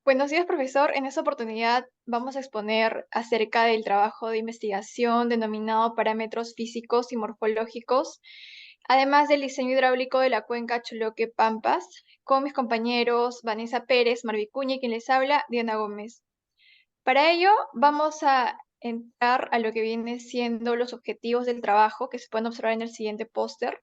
Buenos días, profesor. En esta oportunidad vamos a exponer acerca del trabajo de investigación denominado Parámetros Físicos y Morfológicos, además del diseño hidráulico de la cuenca Chuluque-Pampas, con mis compañeros Vanessa Pérez, Marvicuña y quien les habla, Diana Gómez. Para ello, vamos a entrar a lo que viene siendo los objetivos del trabajo que se pueden observar en el siguiente póster.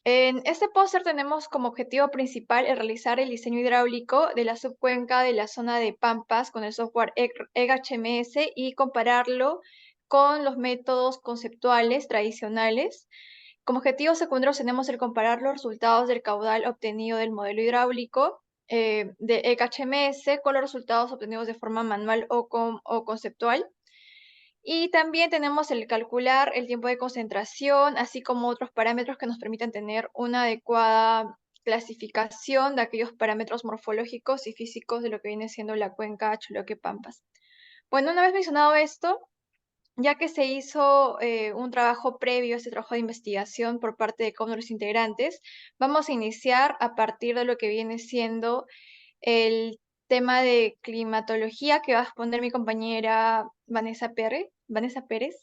En este póster tenemos como objetivo principal el realizar el diseño hidráulico de la subcuenca de la zona de Pampas con el software EGHMS y compararlo con los métodos conceptuales tradicionales. Como objetivo secundario tenemos el comparar los resultados del caudal obtenido del modelo hidráulico de EGHMS con los resultados obtenidos de forma manual o conceptual. Y también tenemos el calcular el tiempo de concentración, así como otros parámetros que nos permitan tener una adecuada clasificación de aquellos parámetros morfológicos y físicos de lo que viene siendo la cuenca Chuluque-Pampas. Bueno, una vez mencionado esto, ya que se hizo un trabajo previo a este trabajo de investigación por parte de cada uno de los integrantes, vamos a iniciar a partir de lo que viene siendo el tema de climatología que va a exponer mi compañera Vanessa Pérez. Vanessa Pérez.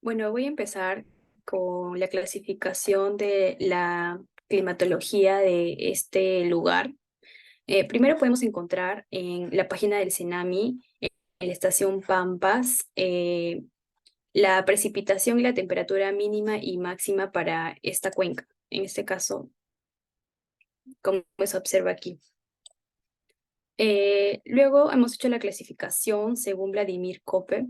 Bueno, voy a empezar con la clasificación de la climatología de este lugar. Primero podemos encontrar en la página del CENAMI, en la estación Pampas, la precipitación y la temperatura mínima y máxima para esta cuenca. En este caso, como se observa aquí. Luego hemos hecho la clasificación según Vladimir Kope.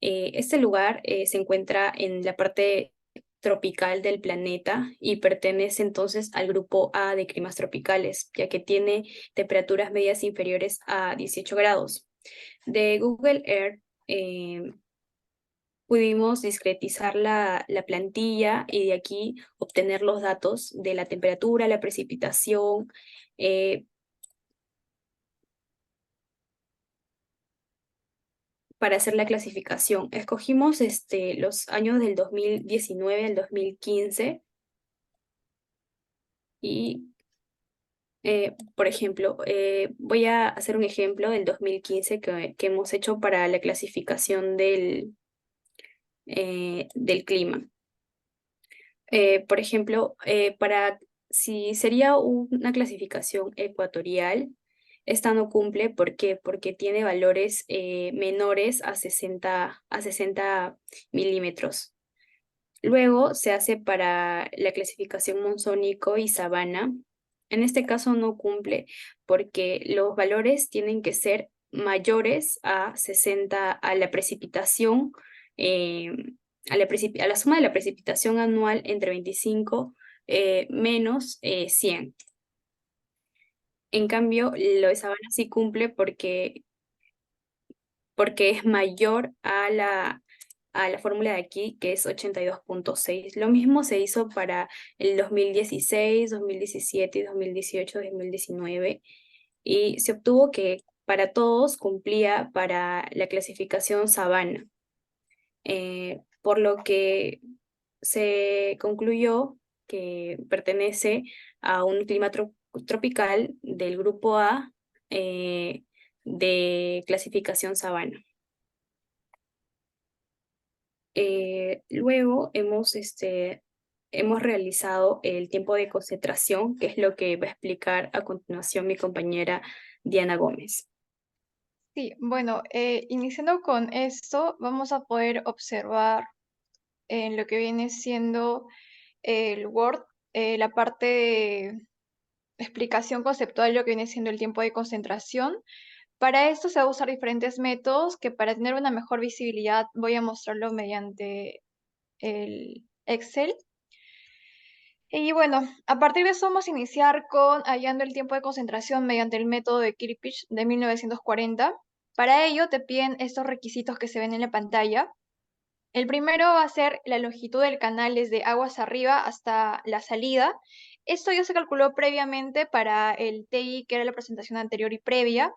Este lugar se encuentra en la parte tropical del planeta y pertenece entonces al grupo A de climas tropicales, ya que tiene temperaturas medias inferiores a 18 grados. De Google Earth pudimos discretizar la plantilla y de aquí obtener los datos de la temperatura, la precipitación, para hacer la clasificación. Escogimos los años del 2019 al 2015 y, por ejemplo, voy a hacer un ejemplo del 2015 que hemos hecho para la clasificación del clima. Por ejemplo, si sería una clasificación ecuatorial, esta no cumple. ¿Por qué? Porque tiene valores menores a 60 milímetros. Luego se hace para la clasificación monzónico y sabana. En este caso no cumple porque los valores tienen que ser mayores a 60 a la precipitación, eh, a la suma de la precipitación anual entre 25 menos 100. En cambio, lo de sabana sí cumple porque es mayor a la fórmula de aquí, que es 82,6. Lo mismo se hizo para el 2016, 2017, 2018, 2019, y se obtuvo que para todos cumplía para la clasificación sabana, por lo que se concluyó que pertenece a un clima tropical del grupo A, de clasificación sabana. Luego hemos realizado el tiempo de concentración, que es lo que va a explicar a continuación mi compañera Diana Gómez. Sí, bueno, iniciando con esto, vamos a poder observar en lo que viene siendo el Word, la parte de explicación conceptual de lo que viene siendo el tiempo de concentración. Para esto se va a usar diferentes métodos que para tener una mejor visibilidad voy a mostrarlo mediante el Excel. Y bueno, a partir de eso vamos a iniciar con hallando el tiempo de concentración mediante el método de Kirpich de 1940. Para ello te piden estos requisitos que se ven en la pantalla. El primero va a ser la longitud del canal desde aguas arriba hasta la salida. Esto ya se calculó previamente para el TI, que era la presentación anterior y previa.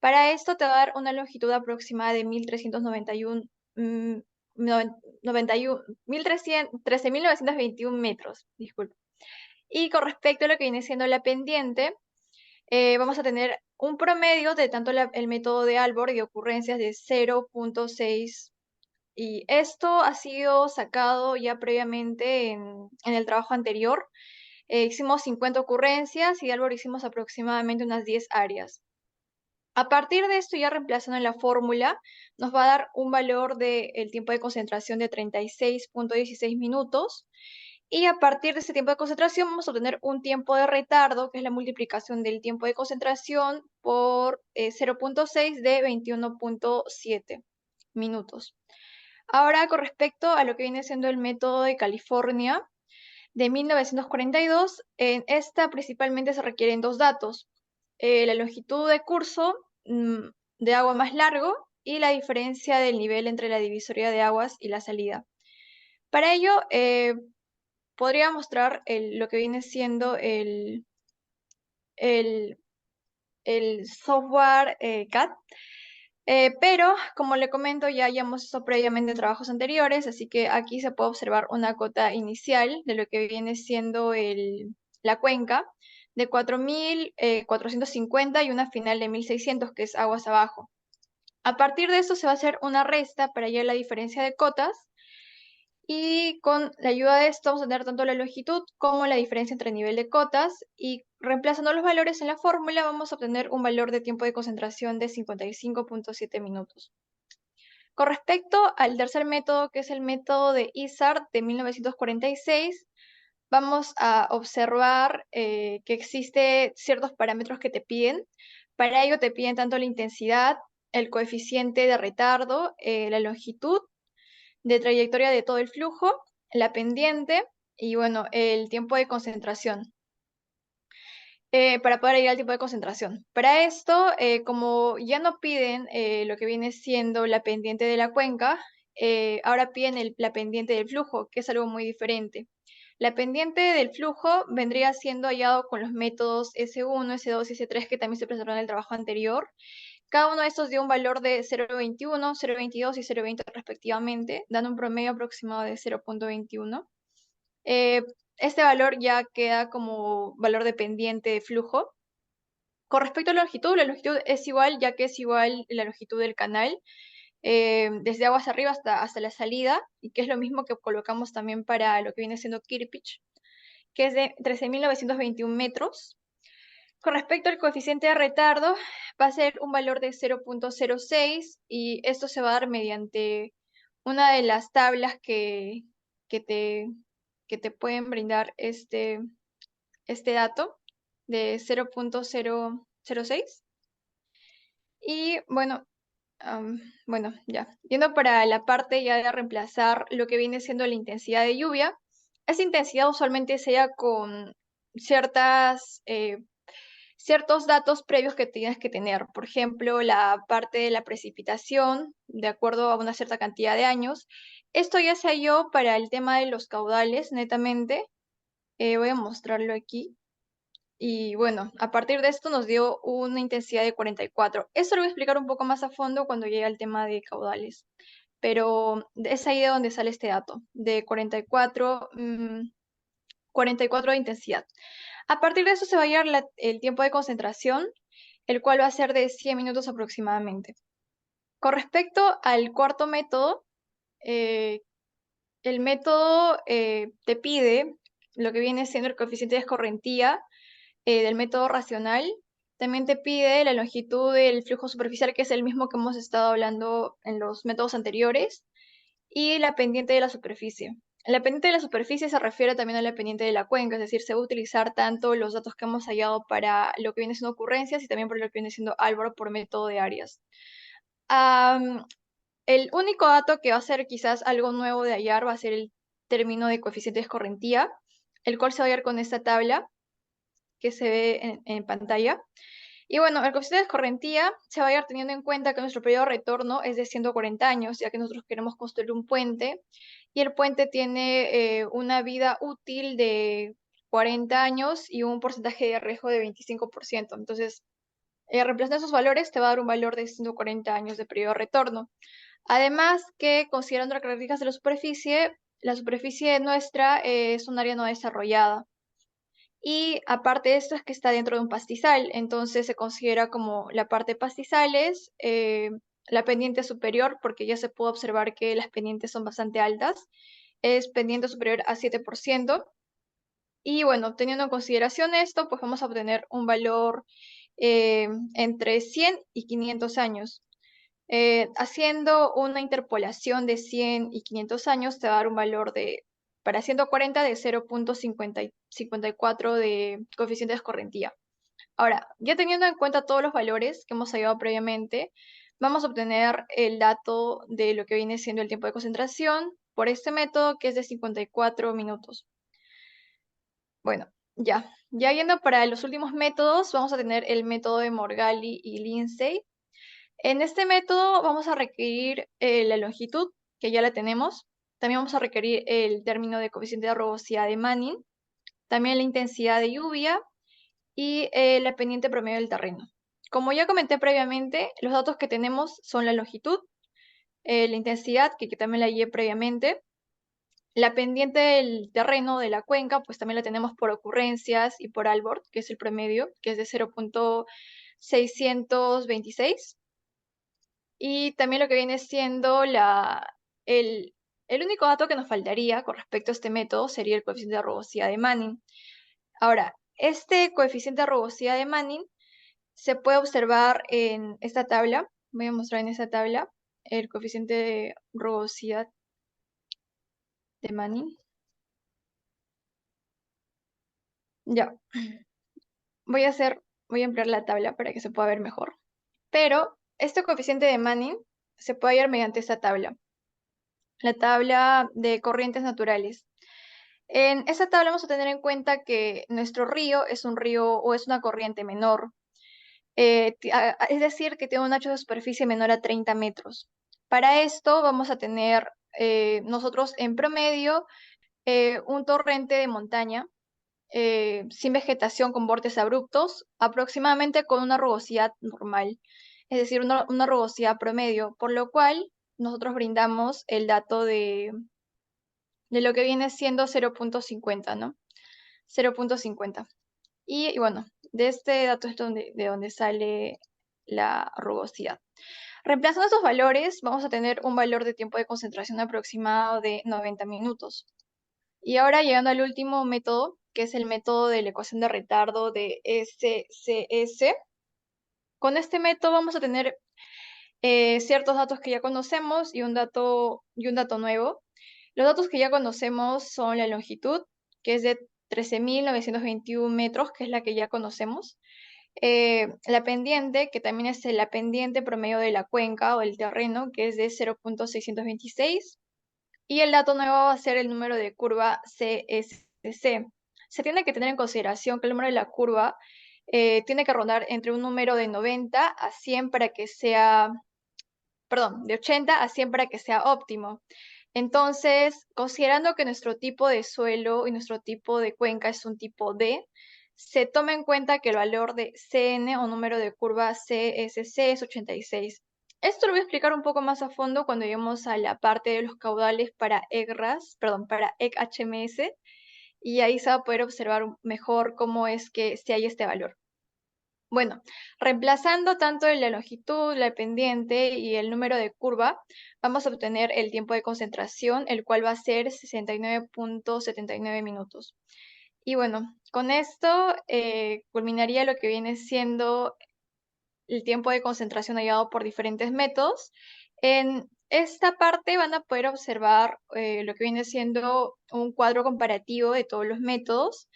Para esto te va a dar una longitud aproximada de 1391, 13.921 metros, disculpa. Y con respecto a lo que viene siendo la pendiente, vamos a tener un promedio de tanto el método de Albor y de ocurrencias de 0.6, y esto ha sido sacado ya previamente en el trabajo anterior. Hicimos 50 ocurrencias y de Albor hicimos aproximadamente unas 10 áreas. A partir de esto, ya reemplazando en la fórmula, nos va a dar un valor del tiempo de concentración de 36.16 minutos. Y a partir de ese tiempo de concentración vamos a obtener un tiempo de retardo, que es la multiplicación del tiempo de concentración por 0.6 de 21.7 minutos. Ahora, con respecto a lo que viene siendo el método de California de 1942, en esta principalmente se requieren dos datos: la longitud de curso de agua más largo y la diferencia del nivel entre la divisoria de aguas y la salida. Para ello, podría mostrar lo que viene siendo el, el software CAD, pero como le comento, ya hayamos hecho previamente en trabajos anteriores, así que aquí se puede observar una cota inicial de lo que viene siendo la cuenca de 4.450 y una final de 1.600, que es aguas abajo. A partir de esto se va a hacer una resta para hallar la diferencia de cotas, y con la ayuda de esto vamos a tener tanto la longitud como la diferencia entre nivel de cotas, y reemplazando los valores en la fórmula vamos a obtener un valor de tiempo de concentración de 55.7 minutos. Con respecto al tercer método, que es el método de Isard de 1946, vamos a observar que existen ciertos parámetros que te piden. Para ello te piden tanto la intensidad, el coeficiente de retardo, la longitud de trayectoria de todo el flujo, la pendiente y bueno, el tiempo de concentración. Para poder ir al tiempo de concentración. Para esto, como ya no piden lo que viene siendo la pendiente de la cuenca, ahora piden la pendiente del flujo, que es algo muy diferente. La pendiente del flujo vendría siendo hallado con los métodos S1, S2 y S3, que también se presentaron en el trabajo anterior. Cada uno de estos dio un valor de 0.21, 0.22 y 0.20 respectivamente, dando un promedio aproximado de 0.21. Este valor ya queda como valor dependiente de flujo. Con respecto a la longitud es igual, ya que es igual la longitud del canal, desde aguas arriba hasta la salida, y que es lo mismo que colocamos también para lo que viene siendo Kirpich, que es de 13.921 metros. Con respecto al coeficiente de retardo, va a ser un valor de 0.06, y esto se va a dar mediante una de las tablas que te, que te pueden brindar este dato de 0.006. Y bueno, bueno, ya. Yendo para la parte ya de reemplazar lo que viene siendo la intensidad de lluvia, esa intensidad usualmente se da con ciertos datos previos que tienes que tener. Por ejemplo, la parte de la precipitación, de acuerdo a una cierta cantidad de años. Esto ya se halló para el tema de los caudales, netamente. Voy a mostrarlo aquí. Y bueno, a partir de esto nos dio una intensidad de 44. Eso lo voy a explicar un poco más a fondo cuando llegue al tema de caudales. Pero es ahí de donde sale este dato, de 44, 44 de intensidad. A partir de eso se va a hallar el tiempo de concentración, el cual va a ser de 100 minutos aproximadamente. Con respecto al cuarto método, eh, el método te pide lo que viene siendo el coeficiente de escorrentía del método racional. También te pide la longitud del flujo superficial, que es el mismo que hemos estado hablando en los métodos anteriores, y la pendiente de la superficie. La pendiente de la superficie se refiere también a la pendiente de la cuenca, es decir, se va a utilizar tanto los datos que hemos hallado para lo que viene siendo ocurrencias y también para lo que viene siendo Albor por método de áreas. El único dato que va a ser quizás algo nuevo de hallar va a ser el término de coeficiente de escorrentía, el cual se va a hallar con esta tabla que se ve en pantalla. Y bueno, el coeficiente de escorrentía se va a ir teniendo en cuenta que nuestro periodo de retorno es de 140 años, ya que nosotros queremos construir un puente, y el puente tiene una vida útil de 40 años y un porcentaje de riesgo de 25%. Entonces, Reemplazando esos valores te va a dar un valor de 140 años de periodo de retorno. Además que, considerando las características de la superficie nuestra es un área no desarrollada. Y aparte de esto es que está dentro de un pastizal, entonces se considera como la parte de pastizales, la pendiente superior, porque ya se puede observar que las pendientes son bastante altas, es pendiente superior a 7%. Y bueno, teniendo en consideración esto, pues vamos a obtener un valor entre 100 y 500 años. Haciendo una interpolación de 100 y 500 años te va a dar un valor para 140 de 0.54 de coeficiente de escorrentía. Ahora, ya teniendo en cuenta todos los valores que hemos hallado previamente, vamos a obtener el dato de lo que viene siendo el tiempo de concentración por este método que es de 54 minutos. Bueno, ya yendo para los últimos métodos, vamos a tener el método de Morgali y Lindsay. En este método vamos a requerir la longitud, que ya la tenemos. También vamos a requerir el término de coeficiente de rugosidad de Manning, también la intensidad de lluvia y la pendiente promedio del terreno. Como ya comenté previamente, los datos que tenemos son la longitud, la intensidad, que también la hallé previamente, la pendiente del terreno de la cuenca, pues también la tenemos por ocurrencias y por Albord, que es el promedio, que es de 0.626. Y también lo que viene siendo el, el único dato que nos faltaría con respecto a este método sería el coeficiente de rugosidad de Manning. Ahora, este coeficiente de rugosidad de Manning se puede observar en esta tabla. Voy a mostrar en esta tabla el coeficiente de rugosidad de Manning. Ya, voy a ampliar la tabla para que se pueda ver mejor. Pero este coeficiente de Manning se puede hallar mediante esta tabla, la tabla de corrientes naturales. En esta tabla vamos a tener en cuenta que nuestro río es un río o es una corriente menor, es decir, que tiene un ancho de superficie menor a 30 metros. Para esto vamos a tener nosotros en promedio un torrente de montaña sin vegetación con bordes abruptos, aproximadamente con una rugosidad normal, es decir, una rugosidad promedio, por lo cual nosotros brindamos el dato de lo que viene siendo 0.50, ¿no? 0.50. Y bueno, de este dato es de donde sale la rugosidad. Reemplazando esos valores, vamos a tener un valor de tiempo de concentración aproximado de 90 minutos. Y ahora llegando al último método, que es el método de la ecuación de retardo de SCS. Con este método vamos a tener ciertos datos que ya conocemos y un dato nuevo. Los datos que ya conocemos son la longitud, que es de 13.921 metros, que es la que ya conocemos. La pendiente, que también es la pendiente promedio de la cuenca o el terreno, que es de 0.626. Y el dato nuevo va a ser el número de curva CSC. Se tiene que tener en consideración que el número de la curva tiene que rondar entre un número de 90 a 100 para que sea, perdón, de 80 a 100 para que sea óptimo. Entonces, considerando que nuestro tipo de suelo y nuestro tipo de cuenca es un tipo D, se toma en cuenta que el valor de CN o número de curva CSC es 86. Esto lo voy a explicar un poco más a fondo cuando lleguemos a la parte de los caudales para EGRAS, perdón, para ECHMS, y ahí se va a poder observar mejor cómo es que se halla este valor. Bueno, reemplazando tanto la longitud, la pendiente y el número de curva, vamos a obtener el tiempo de concentración, el cual va a ser 69.79 minutos. Y bueno, con esto culminaría lo que viene siendo el tiempo de concentración hallado por diferentes métodos. En esta parte van a poder observar lo que viene siendo un cuadro comparativo de todos los métodos.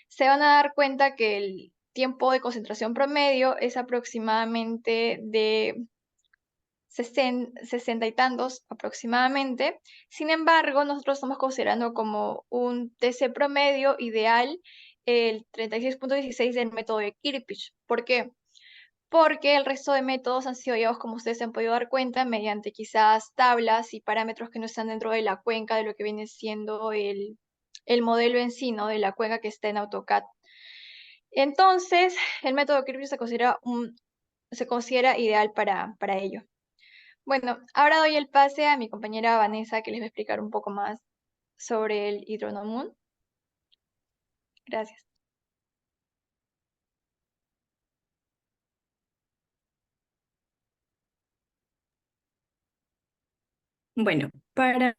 Se van a dar cuenta que el tiempo de concentración promedio es aproximadamente de 60 y tantos aproximadamente. Sin embargo, nosotros estamos considerando como un TC promedio ideal el 36.16 del método de Kirpich. ¿Por qué? Porque el resto de métodos han sido hallados, como ustedes se han podido dar cuenta, mediante quizás tablas y parámetros que no están dentro de la cuenca de lo que viene siendo el modelo en sí, ¿no? De la cuenca que está en AutoCAD. Entonces, el método Kirby se considera se considera ideal para ello. Bueno, ahora doy el pase a mi compañera Vanessa, que les va a explicar un poco más sobre el hidronomún. Gracias. Bueno, para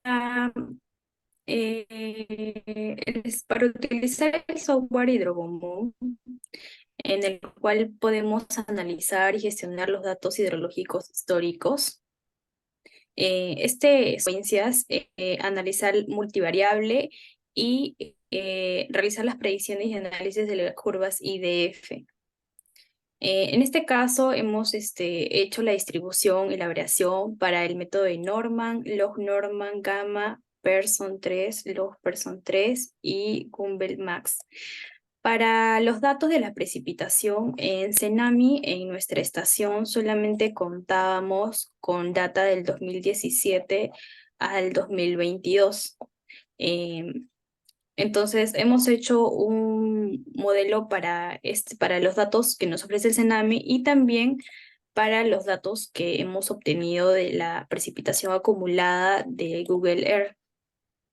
utilizar el software Hidrogomo, en el cual podemos analizar y gestionar los datos hidrológicos históricos, secuencias, analizar multivariable y realizar las predicciones y análisis de las curvas IDF. En este caso hemos hecho la distribución y la variación para el método de Norman, log-Norman, gamma, Pearson 3, log-Pearson 3 y Gumbel-Max. Para los datos de la precipitación en Cenami, en nuestra estación solamente contábamos con data del 2017 al 2022. Entonces, hemos hecho un modelo para los datos que nos ofrece el Cenami y también para los datos que hemos obtenido de la precipitación acumulada de Google Earth,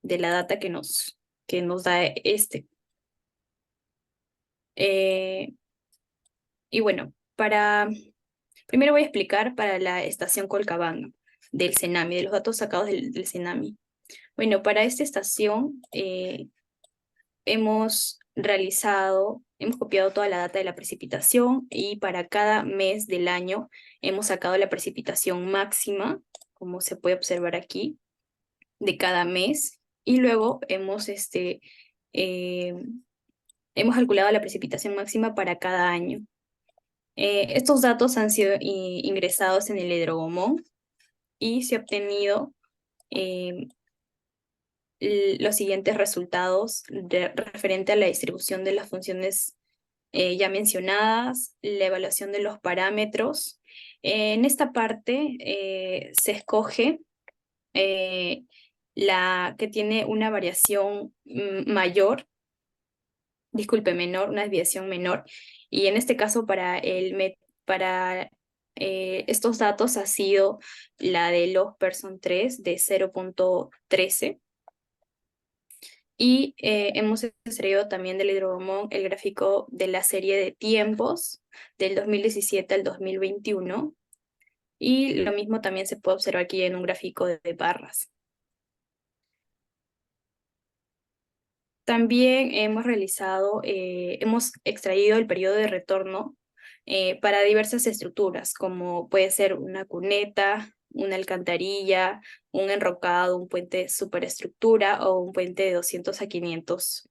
de la data que nos da este. Y bueno, primero voy a explicar para la estación Colcabanga del Cenami, de los datos sacados del Cenami. Bueno, para esta estación hemos copiado toda la data de la precipitación y para cada mes del año hemos sacado la precipitación máxima, como se puede observar aquí, de cada mes. Y luego hemos calculado la precipitación máxima para cada año. Estos datos han sido ingresados en el Hidrogomón y se ha obtenido los siguientes resultados referente a la distribución de las funciones ya mencionadas, la evaluación de los parámetros. En esta parte se escoge la que tiene una variación menor, una desviación menor, y en este caso para estos datos ha sido la de log-Pearson 3 de 0.13. Y hemos extraído también del Hidrogomón el gráfico de la serie de tiempos del 2017 al 2021. Y lo mismo también se puede observar aquí en un gráfico de barras. También hemos extraído el periodo de retorno para diversas estructuras, como puede ser una cuneta, una alcantarilla, un enrocado, un puente superestructura o un puente de 200 a 500.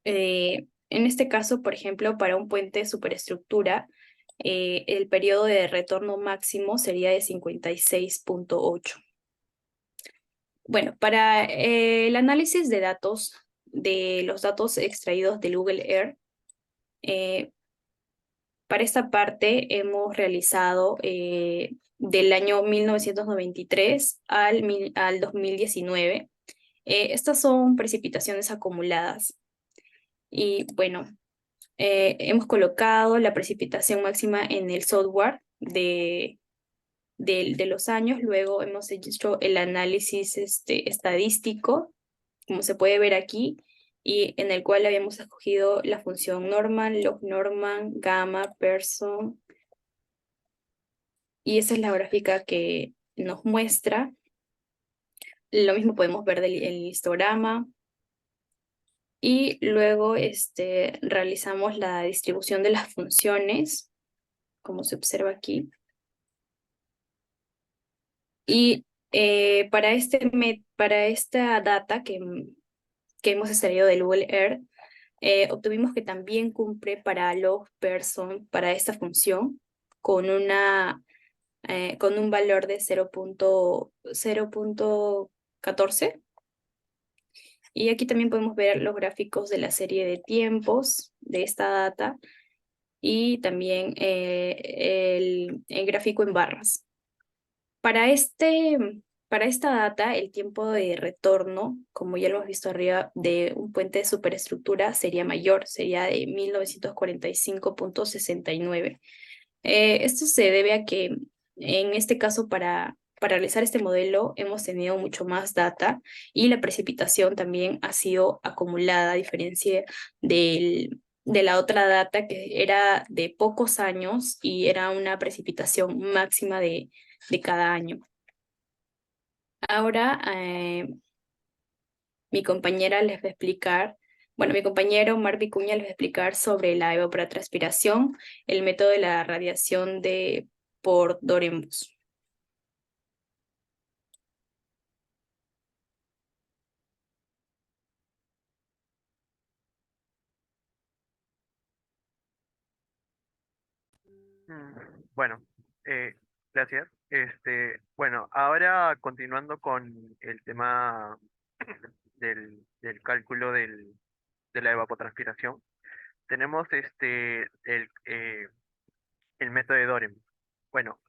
En este caso, por ejemplo, para un puente superestructura, el periodo de retorno máximo sería de 56.8. Bueno, para el análisis de datos, de los datos extraídos del Google Earth, para esta parte hemos realizado del año 1993 al 2019. Estas son precipitaciones acumuladas. Y bueno, hemos colocado la precipitación máxima en el software de los años. Luego hemos hecho el análisis estadístico, como se puede ver aquí, y en el cual habíamos escogido la función Norman, log-Norman, gamma, Pearson. Y esa es la gráfica que nos muestra. Lo mismo podemos ver del el histograma. Y luego realizamos la distribución de las funciones, como se observa aquí. Y para esta data que hemos extraído del Google Earth, obtuvimos que también cumple para log-Pearson, para esta función, con un valor de 0.14. Y aquí también podemos ver los gráficos de la serie de tiempos de esta data y también el gráfico en barras. Para esta data, el tiempo de retorno, como ya lo hemos visto arriba, de un puente de superestructura sería mayor, sería de 1945.69. Esto se debe a que en este caso para realizar este modelo hemos tenido mucho más data y la precipitación también ha sido acumulada a diferencia de la otra data que era de pocos años y era una precipitación máxima de cada año. Ahora mi compañera les va a explicar, bueno, mi compañero Mar Vicuña les va a explicar sobre la evapotranspiración, el método de la radiación por Dorenbus. Mm, Bueno, gracias. Bueno, ahora continuando con el tema del cálculo de la evapotranspiración, tenemos el método de Dorem. Bueno,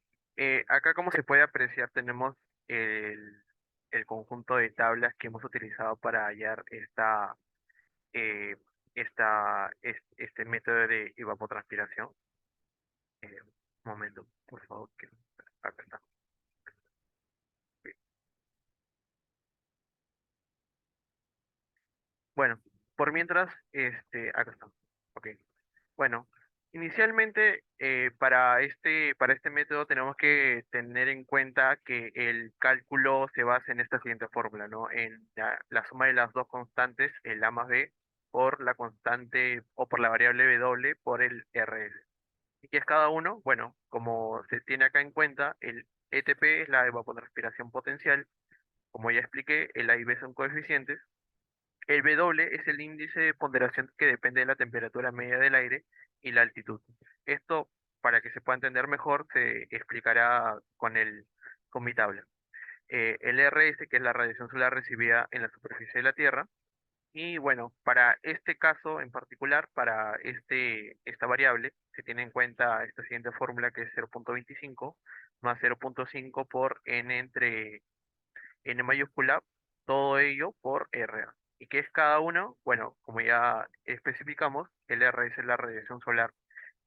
acá como se puede apreciar tenemos el, el conjunto de tablas que hemos utilizado para hallar eh, este método de evapotranspiración. Un momento, por favor, que acá está. Bueno, por mientras, acá está. Ok. Bueno, inicialmente para este método tenemos que tener en cuenta que el cálculo se basa en esta siguiente fórmula, ¿no? En la suma de las dos constantes, el A más B, por la constante o por la variable W por el RS. ¿Y qué es cada uno? Bueno, como se tiene acá en cuenta, el ETP es la evapotranspiración potencial, como ya expliqué, el A y B son coeficientes. El W es el índice de ponderación que depende de la temperatura media del aire y la altitud. Esto, para que se pueda entender mejor, se explicará con mi tabla. El RS, que es la radiación solar recibida en la superficie de la Tierra. Y bueno, para este caso en particular, para esta variable, se tiene en cuenta esta siguiente fórmula que es 0.25 más 0.5 por n entre N mayúscula, todo ello por RA. ¿Y qué es cada uno? Bueno, como ya especificamos, el R es la radiación solar,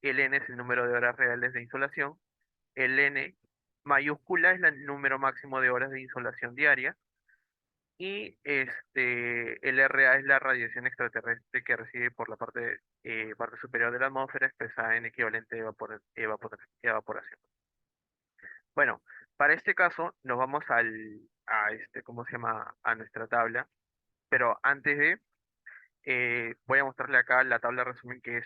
el N es el número de horas reales de insolación, el N mayúscula es el número máximo de horas de insolación diaria y el RA es la radiación extraterrestre que recibe por la parte superior de la atmósfera expresada en equivalente de evaporación. Bueno, para este caso nos vamos ¿cómo se llama? A nuestra tabla, pero antes voy a mostrarle acá la tabla resumen que es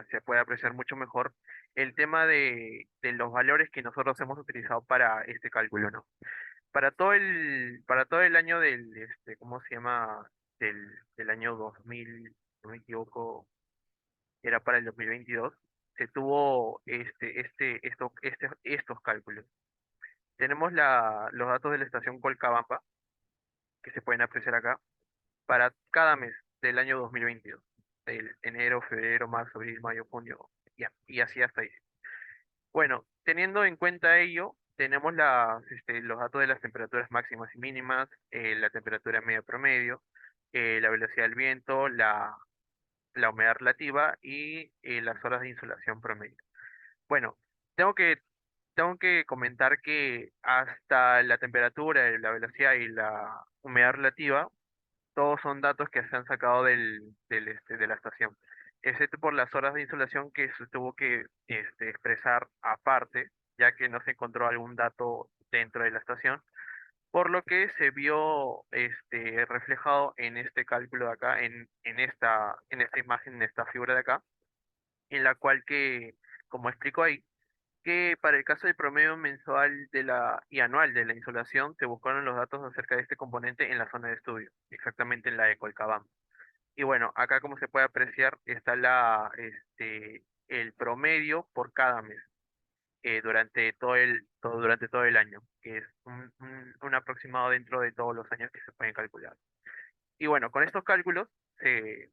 se puede apreciar mucho mejor el tema de los valores que nosotros hemos utilizado para este cálculo, ¿no? Para todo el año ¿cómo se llama? Del año 2000, no me equivoco, era para el 2022, se tuvo estos cálculos. Tenemos los datos de la estación Colcabamba, que se pueden apreciar acá, para cada mes del año 2022. El enero, febrero, marzo, abril, mayo, junio, y así hasta ahí. Bueno, teniendo en cuenta ello, tenemos los datos de las temperaturas máximas y mínimas, la temperatura media promedio, la velocidad del viento, la humedad relativa y las horas de insolación promedio. Bueno, tengo que, tengo que comentar que hasta la temperatura, la velocidad y la humedad relativa, todos son datos que se han sacado de la estación, excepto por las horas de insolación que se tuvo que expresar aparte, ya que no se encontró algún dato dentro de la estación, por lo que se vio reflejado en este cálculo de acá, en esta imagen, en esta figura de acá, en la cual como explico ahí, que para el caso del promedio mensual y anual de la insolación, se buscaron los datos acerca de este componente en la zona de estudio, exactamente en la de Colcabamba. Y bueno, acá como se puede apreciar está el promedio por cada mes durante todo el año, que es un aproximado dentro de todos los años que se pueden calcular. Y bueno, con estos cálculos se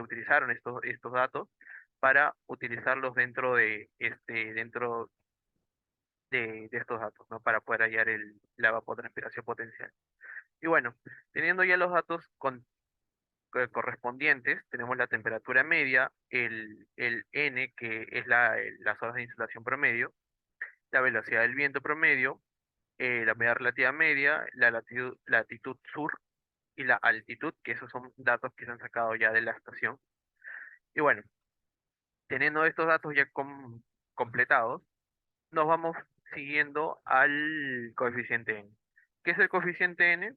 utilizaron estos datos para utilizarlos dentro de estos datos, ¿no? Para poder hallar la evapotranspiración potencial. Y bueno, teniendo ya los datos correspondientes, tenemos la temperatura media, el N, que es las horas de insolación promedio, la velocidad del viento promedio, la humedad relativa media, la latitud sur y la altitud, que esos son datos que se han sacado ya de la estación. Y bueno, teniendo estos datos ya completados, nos vamos siguiendo al coeficiente n. ¿Qué es el coeficiente n?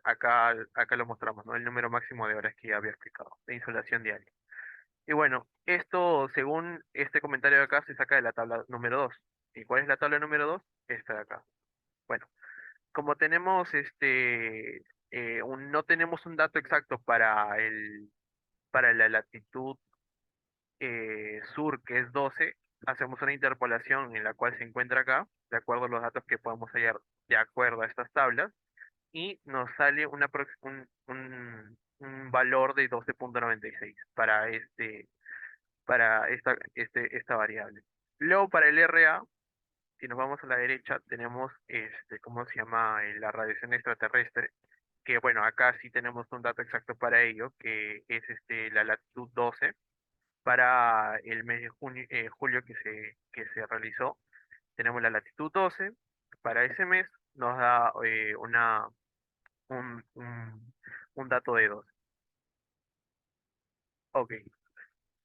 Acá lo mostramos, ¿no? El número máximo de horas que ya había explicado, de insolación diaria. Y bueno, esto, según este comentario de acá, se saca de la tabla número 2. ¿Y cuál es la tabla número 2? Esta de acá. Bueno, como tenemos no tenemos un dato exacto para la latitud sur, que es 12, hacemos una interpolación en la cual se encuentra acá, de acuerdo a los datos que podemos hallar de acuerdo a estas tablas, y nos sale un valor de 12,96 para esta variable. Luego para el RA, si nos vamos a la derecha, tenemos ¿cómo se llama? La radiación extraterrestre, que bueno, acá sí tenemos un dato exacto para ello, que es la latitud 12 para el mes de julio que se realizó. Tenemos la latitud 12, para ese mes nos da un dato de 12. Ok.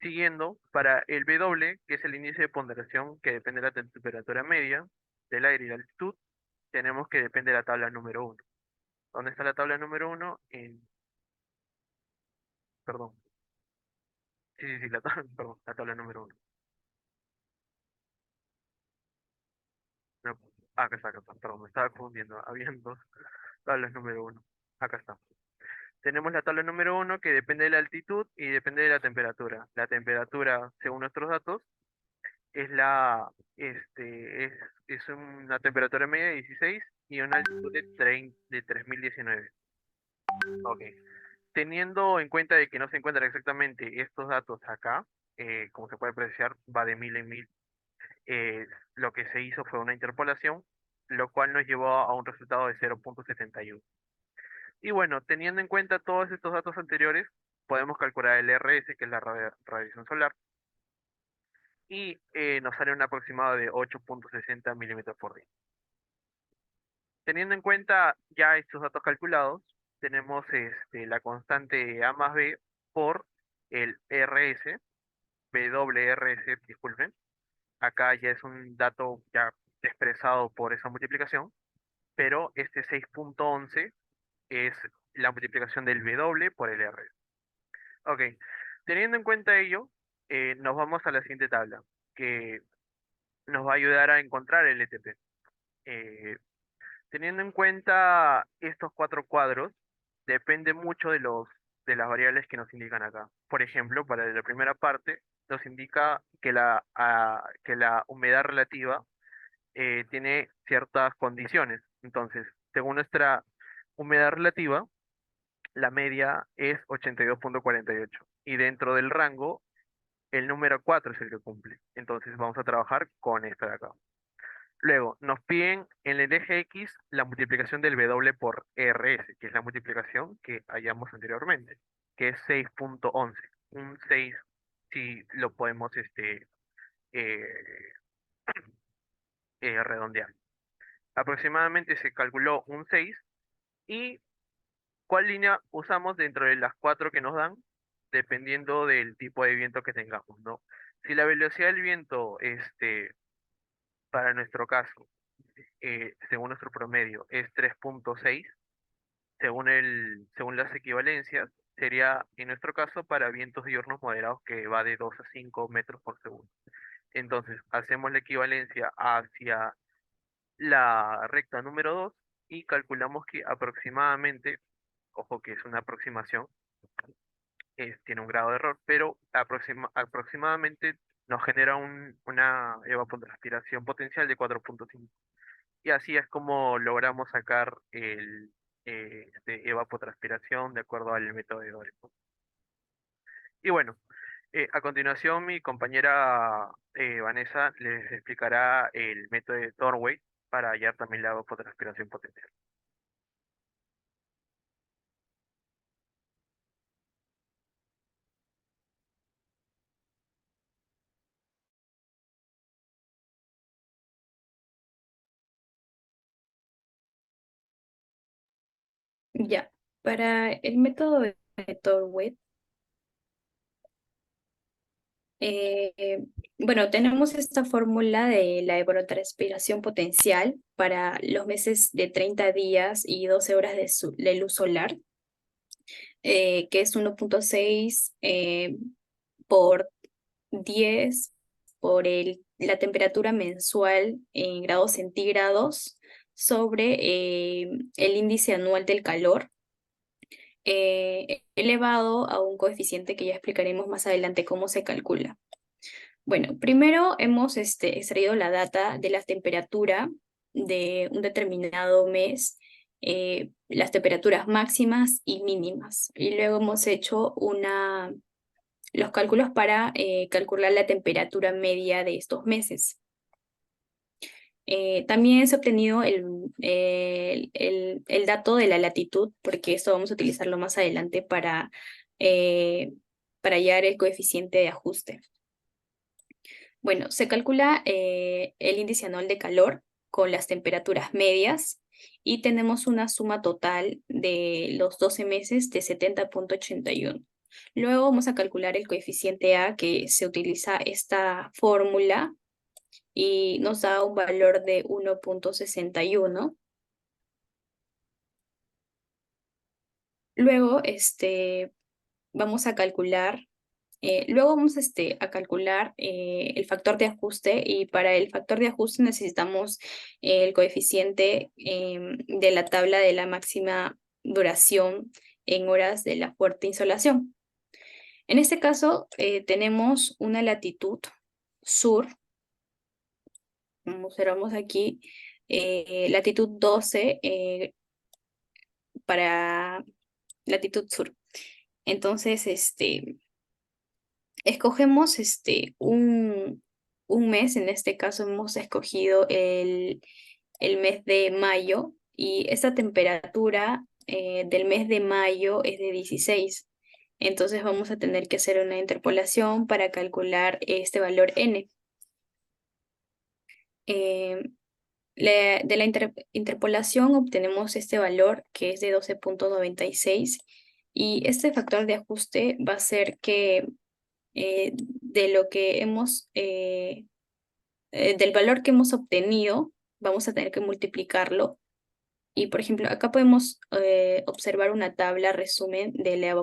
Siguiendo, para el W, que es el índice de ponderación que depende de la temperatura media del aire y la altitud, tenemos que depende de la tabla número 1. ¿Dónde está la tabla número 1? Perdón. Sí, sí, sí, perdón, la tabla número 1. No, acá está, perdón, me estaba confundiendo. Habían dos tablas número 1. Acá está. Tenemos la tabla número 1 que depende de la altitud y depende de la temperatura. La temperatura, según nuestros datos, es es una temperatura media de 16 y una altitud de 3019. Ok. Teniendo en cuenta de que no se encuentran exactamente estos datos acá, como se puede apreciar, va de mil en mil. Lo que se hizo fue una interpolación, lo cual nos llevó a un resultado de 0,71. Y bueno, teniendo en cuenta todos estos datos anteriores, podemos calcular el RS, que es la radiación solar, y nos sale un aproximado de 8,60 milímetros por día. Teniendo en cuenta ya estos datos calculados, tenemos la constante A más B por el RS, WRS, disculpen. Acá ya es un dato ya expresado por esa multiplicación, pero este 6,11 es la multiplicación del W por el R. Ok, teniendo en cuenta ello, nos vamos a la siguiente tabla, que nos va a ayudar a encontrar el ETP. Eh, Teniendo en cuenta estos cuatro cuadros, depende mucho de las variables que nos indican acá. Por ejemplo, para la primera parte, nos indica que la humedad relativa tiene ciertas condiciones. Entonces, según nuestra humedad relativa, la media es 82,48. Y dentro del rango, el número 4 es el que cumple. Entonces, vamos a trabajar con esta de acá. Luego, nos piden en el eje X la multiplicación del W por RS, que es la multiplicación que hallamos anteriormente, que es 6,11. Un 6, si lo podemos eh, redondear. Aproximadamente se calculó un 6. ¿Y cuál línea usamos dentro de las cuatro que nos dan? Dependiendo del tipo de viento que tengamos, ¿no? Si la velocidad del viento, para nuestro caso, según nuestro promedio, es 3,6, según las equivalencias, sería en nuestro caso para vientos diurnos moderados que va de 2 a 5 metros por segundo. Entonces, hacemos la equivalencia hacia la recta número 2 y calculamos que aproximadamente, ojo que es una aproximación, tiene un grado de error, pero aproximadamente nos genera una evapotranspiración potencial de 4,5. Y así es como logramos sacar evapotranspiración de acuerdo al método de Doyle. Y bueno, a continuación mi compañera Vanessa les explicará el método de Thornway para hallar también la evapotranspiración potencial. Ya, para el método de Tollway, bueno, tenemos esta fórmula de la evapotranspiración potencial para los meses de 30 días y 12 horas de luz solar, que es 1.6 por 10 por la temperatura mensual en grados centígrados sobre el índice anual del calor, elevado a un coeficiente que ya explicaremos más adelante cómo se calcula. Bueno, primero hemos extraído la data de la temperatura de un determinado mes, las temperaturas máximas y mínimas, y luego hemos hecho los cálculos para calcular la temperatura media de estos meses. También se ha obtenido el dato de la latitud, porque esto vamos a utilizarlo más adelante para hallar el coeficiente de ajuste. Bueno, se calcula el índice anual de calor con las temperaturas medias y tenemos una suma total de los 12 meses de 70.81. Luego vamos a calcular el coeficiente A, que se utiliza esta fórmula y nos da un valor de 1.61. Luego vamos a calcular el factor de ajuste, y para el factor de ajuste necesitamos el coeficiente de la tabla de la máxima duración en horas de la fuerte insolación. En este caso tenemos una latitud sur, como observamos aquí, latitud 12 para latitud sur. Entonces, escogemos un mes. En este caso hemos escogido el mes de mayo, y esta temperatura del mes de mayo es de 16. Entonces vamos a tener que hacer una interpolación para calcular este valor n. Eh, de la interpolación obtenemos este valor, que es de 12.96, y este factor de ajuste va a ser que de lo que del valor que hemos obtenido, vamos a tener que multiplicarlo. Y por ejemplo, acá podemos observar una tabla resumen de la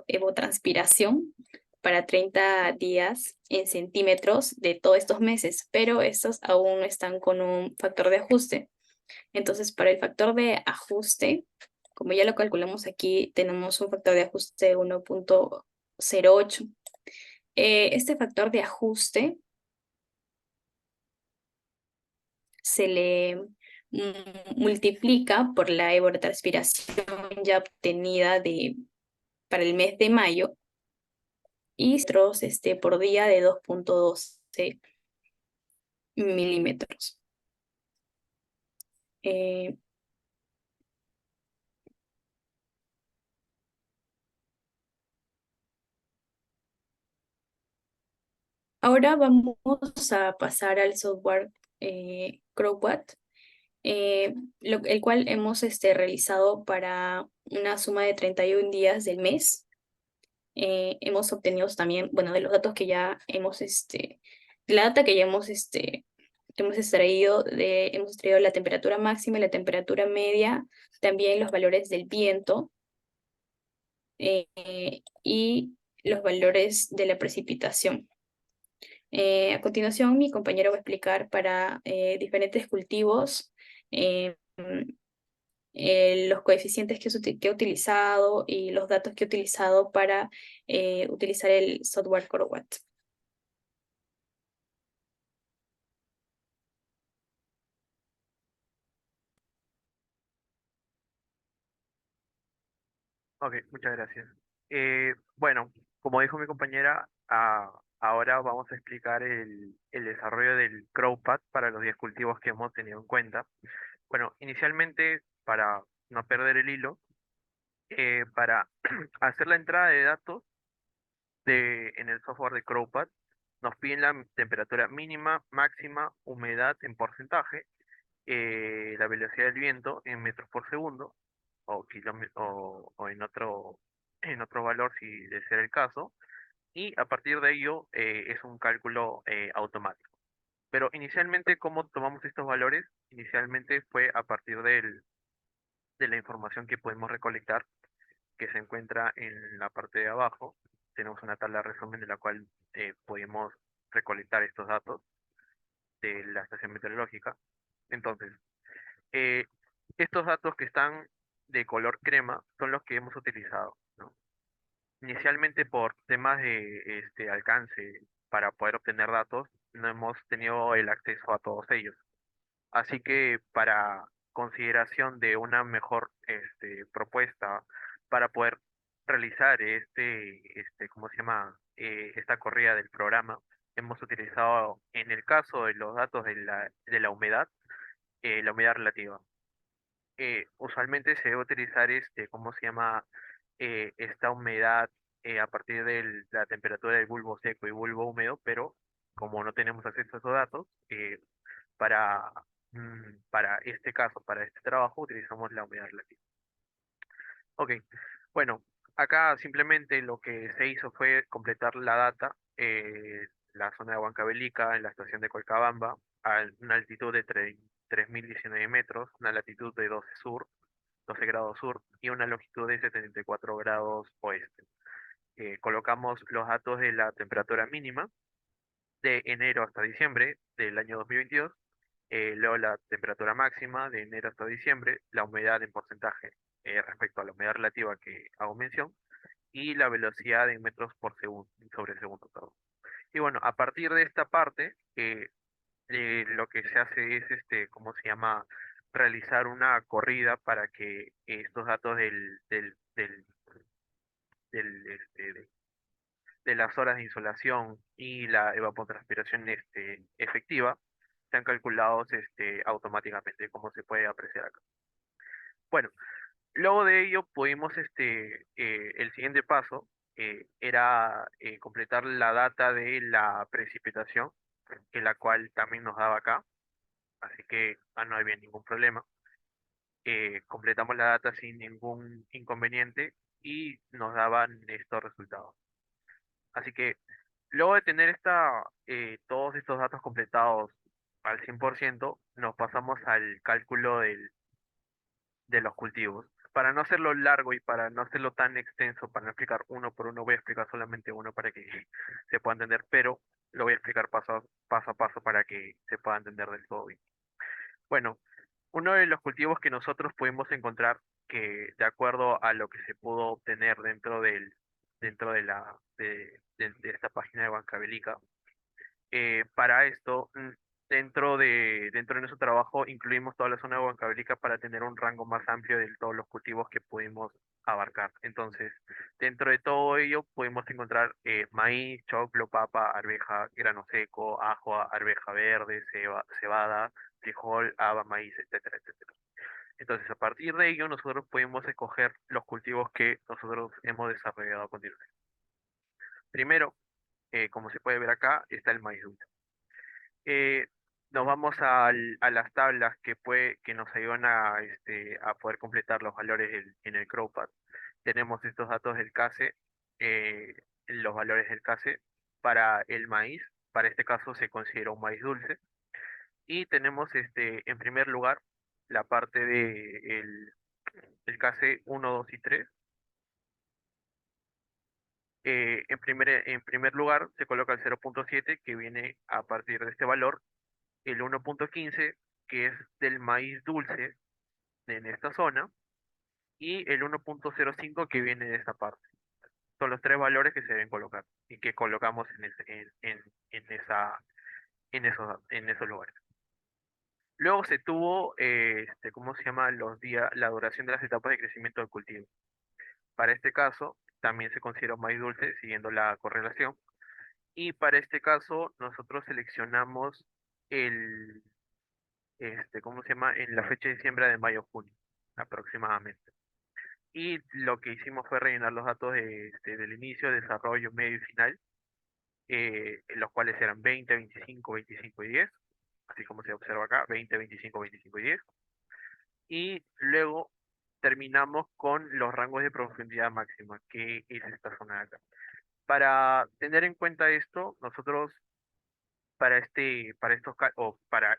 evotranspiración para 30 días en centímetros de todos estos meses, pero estos aún están con un factor de ajuste. Entonces, para el factor de ajuste, como ya lo calculamos aquí, tenemos un factor de ajuste de 1.08. Este factor de ajuste se le multiplica por la evapotranspiración ya obtenida para el mes de mayo, y por día de 2.12 milímetros. Ahora vamos a pasar al software CrowWatt, el cual hemos realizado para una suma de 31 días del mes. Hemos obtenido también, bueno, de los datos que ya la data que ya hemos extraído, hemos extraído la temperatura máxima y la temperatura media, también los valores del viento y los valores de la precipitación. A continuación, mi compañero va a explicar para diferentes cultivos los coeficientes que he utilizado y los datos que he utilizado para utilizar el software CrowWatt. Ok, muchas gracias. Bueno, como dijo mi compañera, ahora vamos a explicar el desarrollo del CrowPad para los 10 cultivos que hemos tenido en cuenta. Bueno, inicialmente, para no perder el hilo, para hacer la entrada de datos en el software de CrowPad, nos piden la temperatura mínima, máxima, humedad en porcentaje, la velocidad del viento en metros por segundo, o en otro valor si de ser el caso, y a partir de ello es un cálculo automático. Pero inicialmente, ¿cómo tomamos estos valores? Inicialmente fue a partir de la información que podemos recolectar, que se encuentra en la parte de abajo. Tenemos una tabla de resumen de la cual podemos recolectar estos datos de la estación meteorológica. Entonces, eh, estos datos que están de color crema son los que hemos utilizado, ¿no? Inicialmente por temas de alcance para poder obtener datos, no hemos tenido el acceso a todos ellos. Así que para consideración de una mejor propuesta para poder realizar ¿cómo se llama? Esta corrida del programa, hemos utilizado en el caso de los datos de la humedad relativa. Usualmente se debe utilizar ¿cómo se llama? Esta humedad a partir de la temperatura del bulbo seco y bulbo húmedo, pero como no tenemos acceso a esos datos, para, para este caso, para este trabajo, utilizamos la humedad relativa. Ok, bueno, acá simplemente lo que se hizo fue completar la data, la zona de Huancavelica, en la estación de Colcabamba, a una altitud de 3.019 metros, una latitud de 12 grados sur, y una longitud de 74 grados oeste. Colocamos los datos de la temperatura mínima de enero hasta diciembre del año 2022, luego la temperatura máxima de enero hasta diciembre, la humedad en porcentaje respecto a la humedad relativa que hago mención, y la velocidad en metros por segundo, sobre segundo, perdón. Y bueno, a partir de esta parte, lo que se hace es, ¿cómo se llama? Realizar una corrida para que estos datos de las horas de insolación y la evapotranspiración efectiva sean calculados automáticamente, como se puede apreciar acá. Bueno, luego de ello pudimos, el siguiente paso era completar la data de la precipitación, que la cual también nos daba acá, así que no había ningún problema. Completamos la data sin ningún inconveniente y nos daban estos resultados. Así que luego de tener todos estos datos completados al 100%, nos pasamos al cálculo de los cultivos. Para no hacerlo largo y para no hacerlo tan extenso, para no explicar uno por uno, voy a explicar solamente uno para que se pueda entender, pero lo voy a explicar paso a paso para que se pueda entender del todo bien. Bueno, uno de los cultivos que nosotros pudimos encontrar que de acuerdo a lo que se pudo obtener dentro de esta página de Bancabelica, para esto, dentro de nuestro trabajo, incluimos toda la zona de Huancavelica para tener un rango más amplio de todos los cultivos que pudimos abarcar. Entonces, dentro de todo ello, pudimos encontrar maíz, choclo, papa, arveja, grano seco, ajo, arveja verde, cebada, frijol, haba, maíz, etcétera, etcétera. Entonces, a partir de ello, nosotros podemos escoger los cultivos que nosotros hemos desarrollado a continuación. Primero, como se puede ver acá, está el maíz dulce. eh, Nos vamos a las tablas que nos ayudan a poder completar los valores en el CROWPAD. Tenemos estos datos del CASE, los valores del CASE para el maíz. Para este caso se considera un maíz dulce. Y tenemos en primer lugar la parte del CASE 1, 2 y 3. En primer lugar se coloca el 0.7 que viene a partir de este valor, el 1.15 que es del maíz dulce en esta zona, y el 1.05 que viene de esta parte. Son los tres valores que se deben colocar y que colocamos en esos lugares. Luego se tuvo, ¿cómo se llama? La duración de las etapas de crecimiento del cultivo. Para este caso, también se considera un maíz dulce, siguiendo la correlación. Y para este caso, nosotros seleccionamos el, ¿cómo se llama? En la fecha de siembra de mayo-junio, aproximadamente. Y lo que hicimos fue rellenar los datos del inicio, desarrollo, medio y final, los cuales eran 20, 25, 25 y 10, así como se observa acá, 20, 25, 25 y 10. Y luego terminamos con los rangos de profundidad máxima, que es esta zona de acá. Para tener en cuenta esto, nosotros para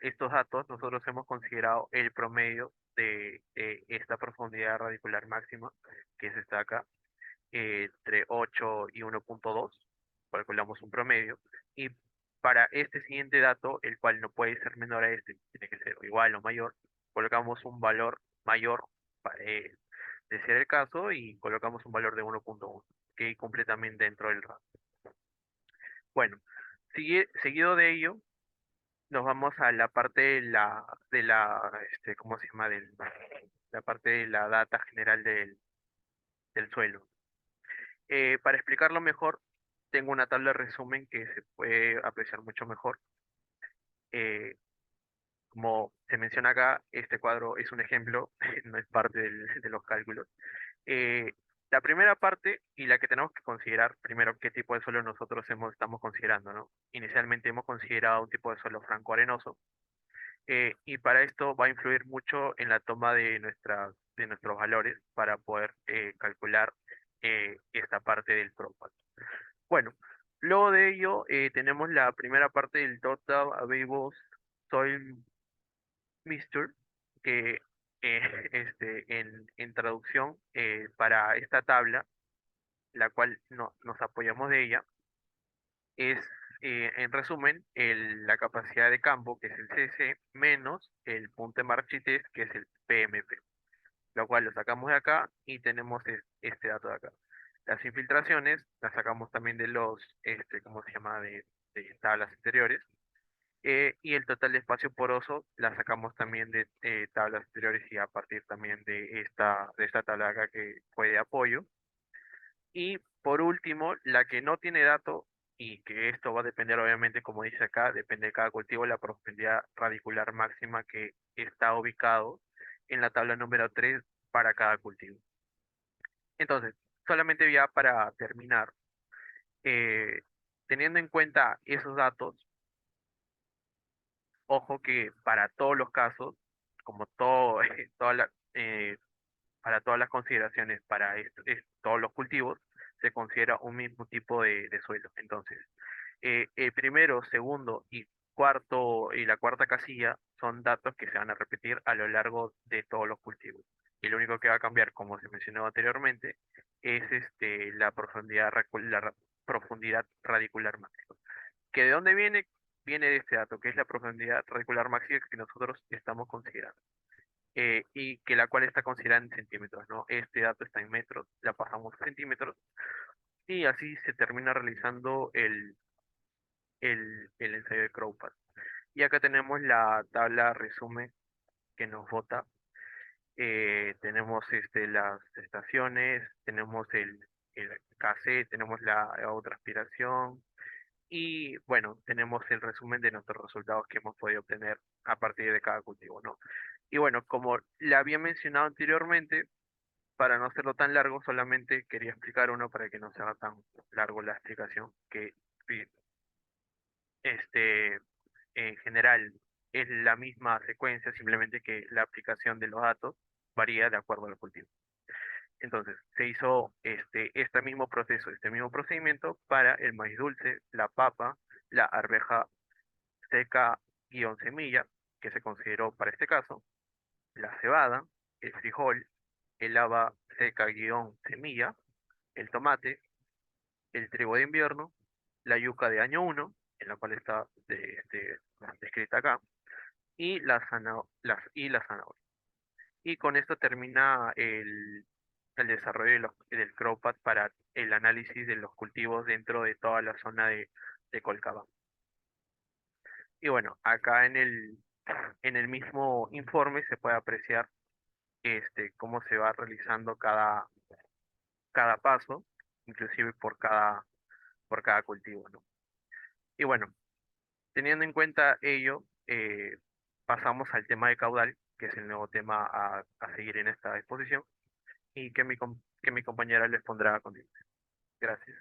estos datos, nosotros hemos considerado el promedio de esta profundidad radicular máxima, que es esta acá, entre 8 y 1.2, calculamos un promedio, y para este siguiente dato, el cual no puede ser menor a este, tiene que ser igual o mayor, colocamos un valor mayor, de ser el caso, y colocamos un valor de 1.1, que cumple también dentro del rango. Bueno, seguido de ello, nos vamos a la parte ¿cómo se llama? La parte de la data general del suelo. Para explicarlo mejor, tengo una tabla de resumen que se puede apreciar mucho mejor. Eh, Como se menciona acá, este cuadro es un ejemplo, no es parte de los cálculos. Eh, la primera parte y la que tenemos que considerar, primero, qué tipo de suelo nosotros estamos considerando, ¿no? Inicialmente hemos considerado un tipo de suelo franco-arenoso, y para esto va a influir mucho en la toma de nuestros valores para poder calcular esta parte del propósito. Bueno, luego de ello tenemos la primera parte del Total Available Soil Mixture, que en traducción para esta tabla, la cual nos apoyamos de ella, es en resumen la capacidad de campo, que es el CC, menos el punto de marchitez, que es el PMP, lo cual lo sacamos de acá y tenemos este dato de acá. Las infiltraciones las sacamos también de ¿cómo se llama? De tablas anteriores. Y el total de espacio poroso la sacamos también de tablas anteriores y a partir también de esta tabla de acá que fue de apoyo. Y por último, la que no tiene dato y que esto va a depender obviamente, como dice acá, depende de cada cultivo, la profundidad radicular máxima que está ubicado en la tabla número 3 para cada cultivo. Entonces, solamente ya para terminar, eh, teniendo en cuenta esos datos, ojo que para todos los casos, como todo, eh, para todas las consideraciones, para todos los cultivos, se considera un mismo tipo de suelo. Entonces, el primero, segundo y la cuarta casilla son datos que se van a repetir a lo largo de todos los cultivos. Y lo único que va a cambiar, como se mencionó anteriormente, es la profundidad radicular máxima. ¿Que de dónde viene? Viene de este dato, que es la profundidad radicular máxima que nosotros estamos considerando, y que la cual está considerada en centímetros, ¿no? Este dato está en metros, la pasamos a centímetros, y así se termina realizando el ensayo de Crowpat. Y acá tenemos la tabla resumen que nos bota. Tenemos las estaciones, tenemos el KC, tenemos la otra aspiración, y bueno, tenemos el resumen de nuestros resultados que hemos podido obtener a partir de cada cultivo, ¿no? Y bueno, como le había mencionado anteriormente, para no hacerlo tan largo, solamente quería explicar uno para que no se haga tan largo la explicación, que sí, este, en general es la misma secuencia, simplemente que la aplicación de los datos varía de acuerdo al cultivo. Entonces, se hizo este mismo proceso, este mismo procedimiento para el maíz dulce, la papa, la arveja seca guión semilla, que se consideró para este caso, la cebada, el frijol, el haba seca guión semilla, el tomate, el trigo de invierno, la yuca de año uno, en la cual está descrita acá, y la zanahoria. Y con esto termina el desarrollo del CROPAT para el análisis de los cultivos dentro de toda la zona de Colcaba. Y bueno, acá en el mismo informe se puede apreciar cómo se va realizando cada paso, inclusive por cada cultivo, ¿no? Y bueno, teniendo en cuenta ello, pasamos al tema de caudal, que es el nuevo tema a seguir en esta exposición, y que mi compañera les pondrá a continuación. Gracias.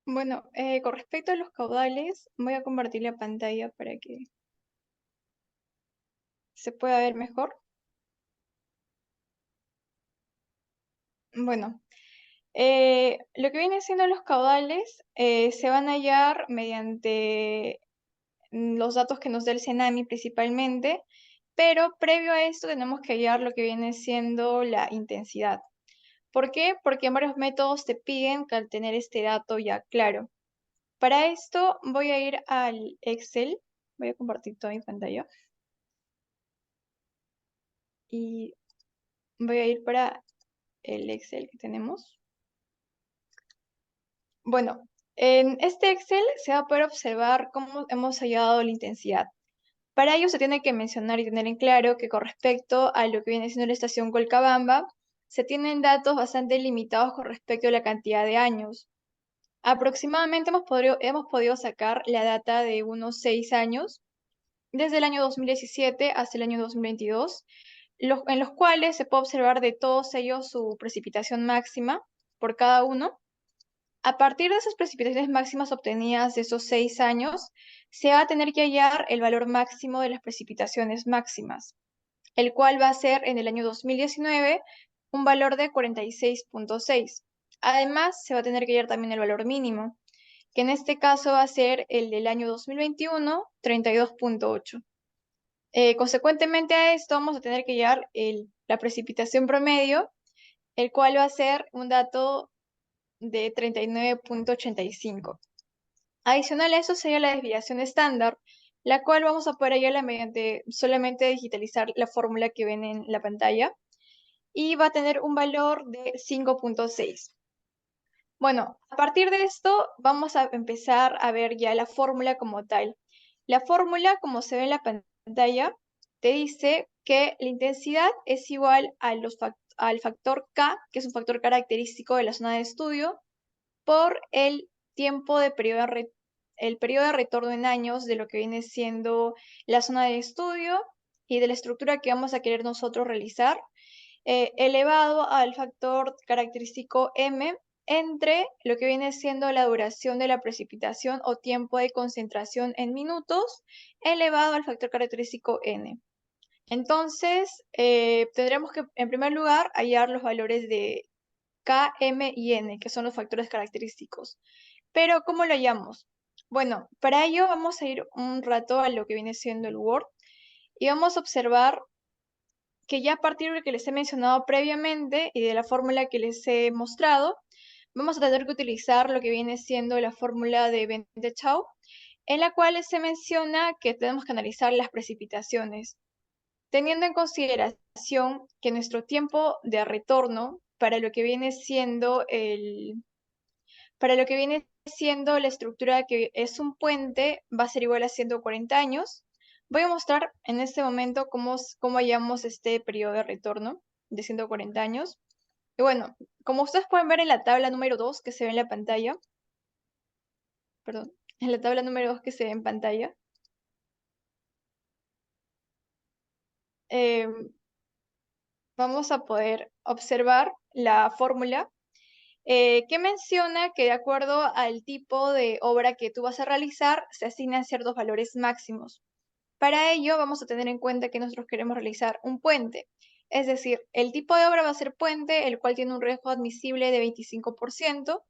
Bueno, con respecto a los caudales, voy a compartir la pantalla para que ¿Se puede ver mejor? Bueno, lo que viene siendo los caudales se van a hallar mediante los datos que nos da el CENAMI principalmente, pero previo a esto tenemos que hallar lo que viene siendo la intensidad. ¿Por qué? Porque varios métodos te piden que al tener este dato ya claro. Para esto voy a ir al Excel, voy a compartir toda mi pantalla y voy a ir para el Excel que tenemos. Bueno, en este Excel se va a poder observar cómo hemos hallado la intensidad. Para ello se tiene que mencionar y tener en claro que con respecto a lo que viene siendo la estación Colcabamba, se tienen datos bastante limitados con respecto a la cantidad de años. Aproximadamente hemos podido sacar la data de unos 6 años, desde el año 2017 hasta el año 2022, en los cuales se puede observar de todos ellos su precipitación máxima por cada uno. A partir de esas precipitaciones máximas obtenidas de esos 6 años, se va a tener que hallar el valor máximo de las precipitaciones máximas, el cual va a ser en el año 2019 un valor de 46.6. Además, se va a tener que hallar también el valor mínimo, que en este caso va a ser el del año 2021, 32.8. Consecuentemente a esto vamos a tener que hallar la precipitación promedio, el cual va a ser un dato de 39.85. Adicional a eso sería la desviación estándar, la cual vamos a poder hallarla mediante solamente digitalizar la fórmula que ven en la pantalla y va a tener un valor de 5.6. Bueno, a partir de esto vamos a empezar a ver ya la fórmula como tal. La fórmula, como se ve en la pantalla, te dice que la intensidad es igual al factor K, que es un factor característico de la zona de estudio, por el tiempo de el periodo de retorno en años de lo que viene siendo la zona de estudio y de la estructura que vamos a querer nosotros realizar, elevado al factor característico M entre lo que viene siendo la duración de la precipitación o tiempo de concentración en minutos, elevado al factor característico N. Entonces, tendremos que, en primer lugar, hallar los valores de K, M y N, que son los factores característicos. Pero, ¿cómo lo hallamos? Bueno, para ello vamos a ir un rato a lo que viene siendo el Word y vamos a observar que ya a partir de lo que les he mencionado previamente y de la fórmula que les he mostrado, vamos a tener que utilizar lo que viene siendo la fórmula de Bendechau, en la cual se menciona que tenemos que analizar las precipitaciones, teniendo en consideración que nuestro tiempo de retorno para lo que viene siendo la estructura que es un puente va a ser igual a 140 años. Voy a mostrar en este momento cómo hallamos este periodo de retorno de 140 años. Y bueno, como ustedes pueden ver en la tabla número 2 que se ve en la pantalla, perdón, en la tabla número 2 que se ve en pantalla, eh, vamos a poder observar la fórmula que menciona que de acuerdo al tipo de obra que tú vas a realizar, se asignan ciertos valores máximos. Para ello, vamos a tener en cuenta que nosotros queremos realizar un puente. Es decir, el tipo de obra va a ser puente, el cual tiene un riesgo admisible de 25%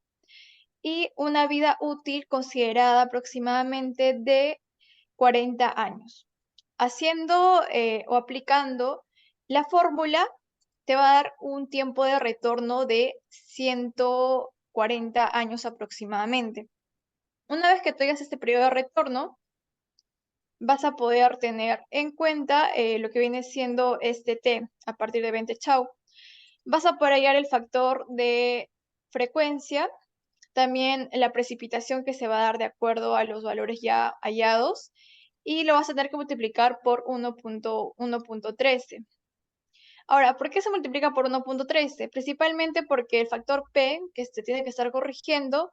y una vida útil considerada aproximadamente de 40 años. Haciendo o aplicando la fórmula, te va a dar un tiempo de retorno de 140 años aproximadamente. Una vez que tú tengas este periodo de retorno, vas a poder tener en cuenta lo que viene siendo este T a partir de 20 chau. Vas a poder hallar el factor de frecuencia, también la precipitación que se va a dar de acuerdo a los valores ya hallados y lo vas a tener que multiplicar por 1.13. Ahora, ¿por qué se multiplica por 1.13? Principalmente porque el factor P, que se tiene que estar corrigiendo,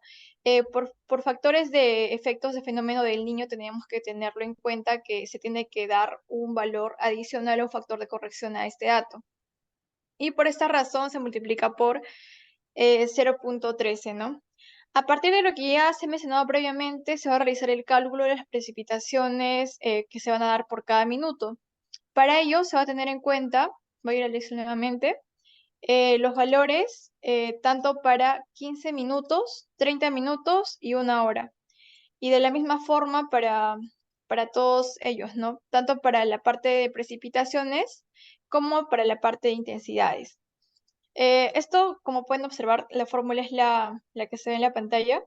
por factores de efectos de fenómeno del niño, tenemos que tenerlo en cuenta que se tiene que dar un valor adicional o un factor de corrección a este dato. Y por esta razón se multiplica por 0.13, ¿no? A partir de lo que ya se ha mencionado previamente, se va a realizar el cálculo de las precipitaciones que se van a dar por cada minuto. Para ello se va a tener en cuenta, voy a ir al Excel nuevamente, los valores tanto para 15 minutos, 30 minutos y 1 hora. Y de la misma forma para todos ellos, ¿no? Tanto para la parte de precipitaciones como para la parte de intensidades. Esto, como pueden observar, la fórmula es la que se ve en la pantalla.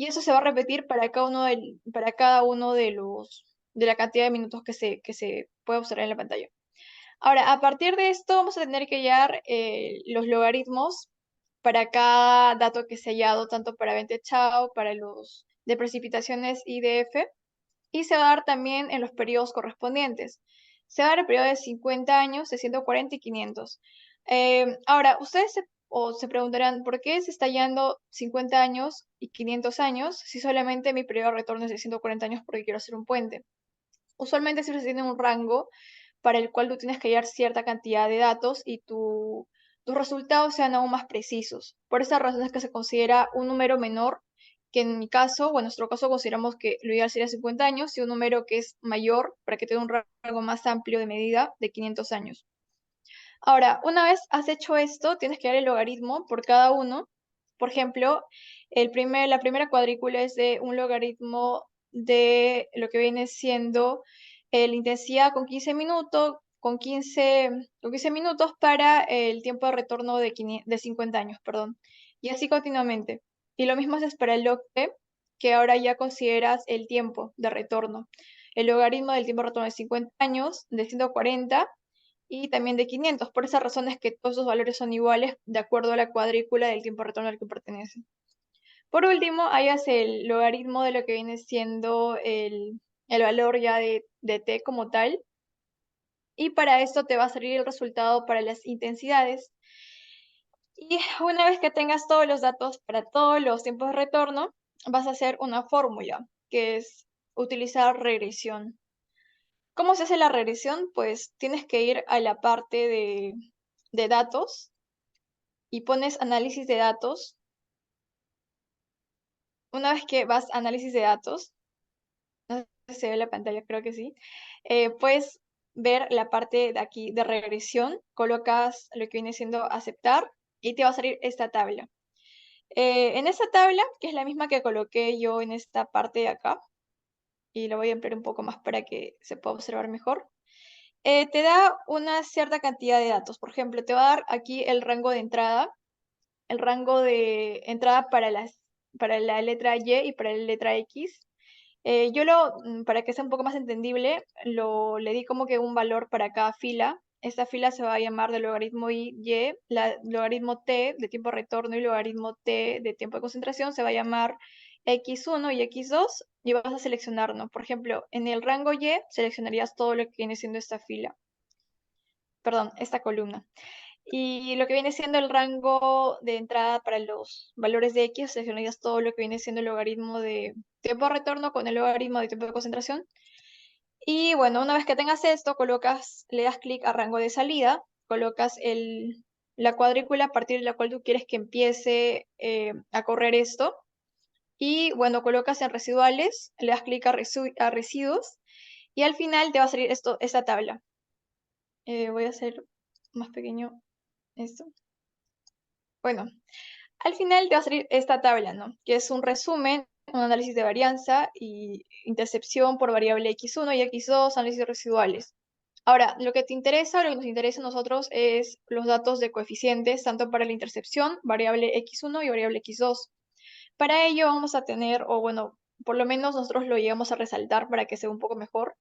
Y eso se va a repetir para cada uno de la cantidad de minutos que se puede observar en la pantalla. Ahora, a partir de esto vamos a tener que hallar los logaritmos para cada dato que se ha hallado, tanto para Vente-Chao, para los de precipitaciones IDF, y se va a dar también en los periodos correspondientes. Se va a dar el periodo de 50 años, de 140 y 500. Ahora, ustedes se preguntarán, ¿por qué se está hallando 50 años y 500 años si solamente mi periodo de retorno es de 140 años porque quiero hacer un puente? Usualmente siempre se tiene un rango para el cual tú tienes que hallar cierta cantidad de datos y tus resultados sean aún más precisos. Por esa razón es que se considera un número menor, que en mi caso, o en nuestro caso consideramos que lo ideal sería 50 años, y un número que es mayor para que tenga un rango más amplio de medida de 500 años. Ahora, una vez has hecho esto, tienes que dar el logaritmo por cada uno. Por ejemplo, la primera cuadrícula es de un logaritmo de lo que viene siendo la intensidad con 15 minutos, con 15 minutos para el tiempo de retorno de 50 años, perdón. Y así continuamente. Y lo mismo haces para el log t, que ahora ya consideras el tiempo de retorno. El logaritmo del tiempo de retorno de 50 años, de 140 y también de 500. Por esa razón es que todos esos valores son iguales de acuerdo a la cuadrícula del tiempo de retorno al que pertenece. Por último, hallas el logaritmo de lo que viene siendo el valor ya de t como tal. Y para esto te va a salir el resultado para las intensidades. Y una vez que tengas todos los datos para todos los tiempos de retorno, vas a hacer una fórmula, que es utilizar regresión. ¿Cómo se hace la regresión? Pues tienes que ir a la parte de datos y pones análisis de datos. Una vez que vas a análisis de datos, no sé si se ve la pantalla, creo que sí, puedes ver la parte de aquí de regresión, colocas lo que viene siendo aceptar y te va a salir esta tabla. En esta tabla, que es la misma que coloqué yo en esta parte de acá, y lo voy a ampliar un poco más para que se pueda observar mejor, te da una cierta cantidad de datos. Por ejemplo, te va a dar aquí el rango de entrada, para la letra Y y para la letra X. Para que sea un poco más entendible, le di como que un valor para cada fila. Esta fila se va a llamar de logaritmo Y, logaritmo T de tiempo de retorno y logaritmo T de tiempo de concentración se va a llamar X1 y X2 y vas a seleccionar, ¿no? Por ejemplo, en el rango Y seleccionarías todo lo que viene siendo esta fila, perdón, esta columna. Y lo que viene siendo el rango de entrada para los valores de X, seleccionarías todo lo que viene siendo el logaritmo de tiempo de retorno con el logaritmo de tiempo de concentración. Y bueno, una vez que tengas esto, le das clic a rango de salida, colocas la cuadrícula a partir de la cual tú quieres que empiece a correr esto. Y bueno, colocas en residuales, le das clic a residuos y al final te va a salir esta tabla. Voy a hacer más pequeño esto. Bueno, al final te va a salir esta tabla, ¿no? Que es un resumen, un análisis de varianza y intercepción por variable x1 y x2, análisis residuales. Ahora, lo que nos interesa a nosotros es los datos de coeficientes, tanto para la intercepción, variable x1 y variable x2. Para ello vamos a tener, o bueno, por lo menos nosotros lo llegamos a resaltar para que sea un poco mejor.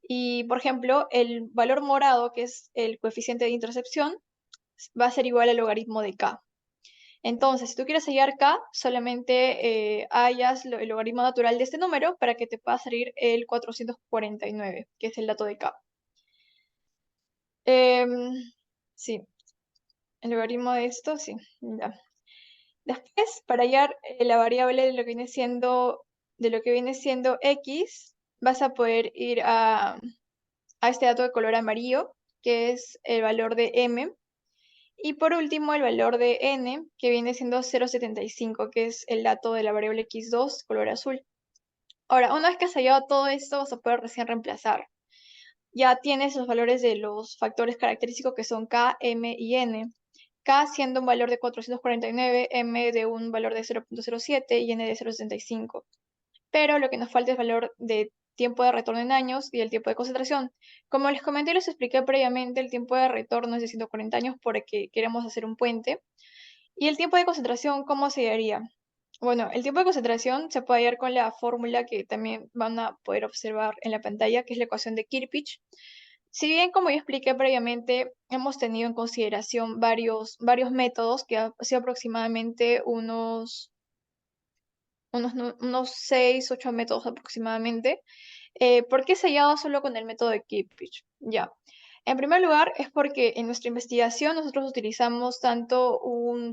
Y, por ejemplo, el valor morado, que es el coeficiente de intercepción, va a ser igual al logaritmo de k. Entonces, si tú quieres hallar k, solamente hallas el logaritmo natural de este número para que te pueda salir el 449, que es el dato de k. Sí, el logaritmo de esto, sí, ya. Después, para hallar la variable de lo que viene siendo x, vas a poder ir a este dato de color amarillo, que es el valor de m. Y por último, el valor de n, que viene siendo 0,75, que es el dato de la variable x2, color azul. Ahora, una vez que has hallado todo esto, vas a poder recién reemplazar. ya tienes los valores de los factores característicos que son K, M y N. K siendo un valor de 449, M de un valor de 0.07 y N de 0.65. Pero lo que nos falta es el valor de tiempo de retorno en años y el tiempo de concentración. Como les comenté y les expliqué previamente, el tiempo de retorno es de 140 años porque queremos hacer un puente. Y el tiempo de concentración, ¿cómo se haría? Bueno, el tiempo de concentración se puede hallar con la fórmula que también van a poder observar en la pantalla, que es la ecuación de Kirchhoff. Si bien, como ya expliqué previamente, hemos tenido en consideración varios métodos, que ha sido aproximadamente unos 6, 8 métodos aproximadamente. ¿Por qué se hallado solo con el método de Kirchhoff? Ya. En primer lugar, es porque en nuestra investigación nosotros utilizamos tanto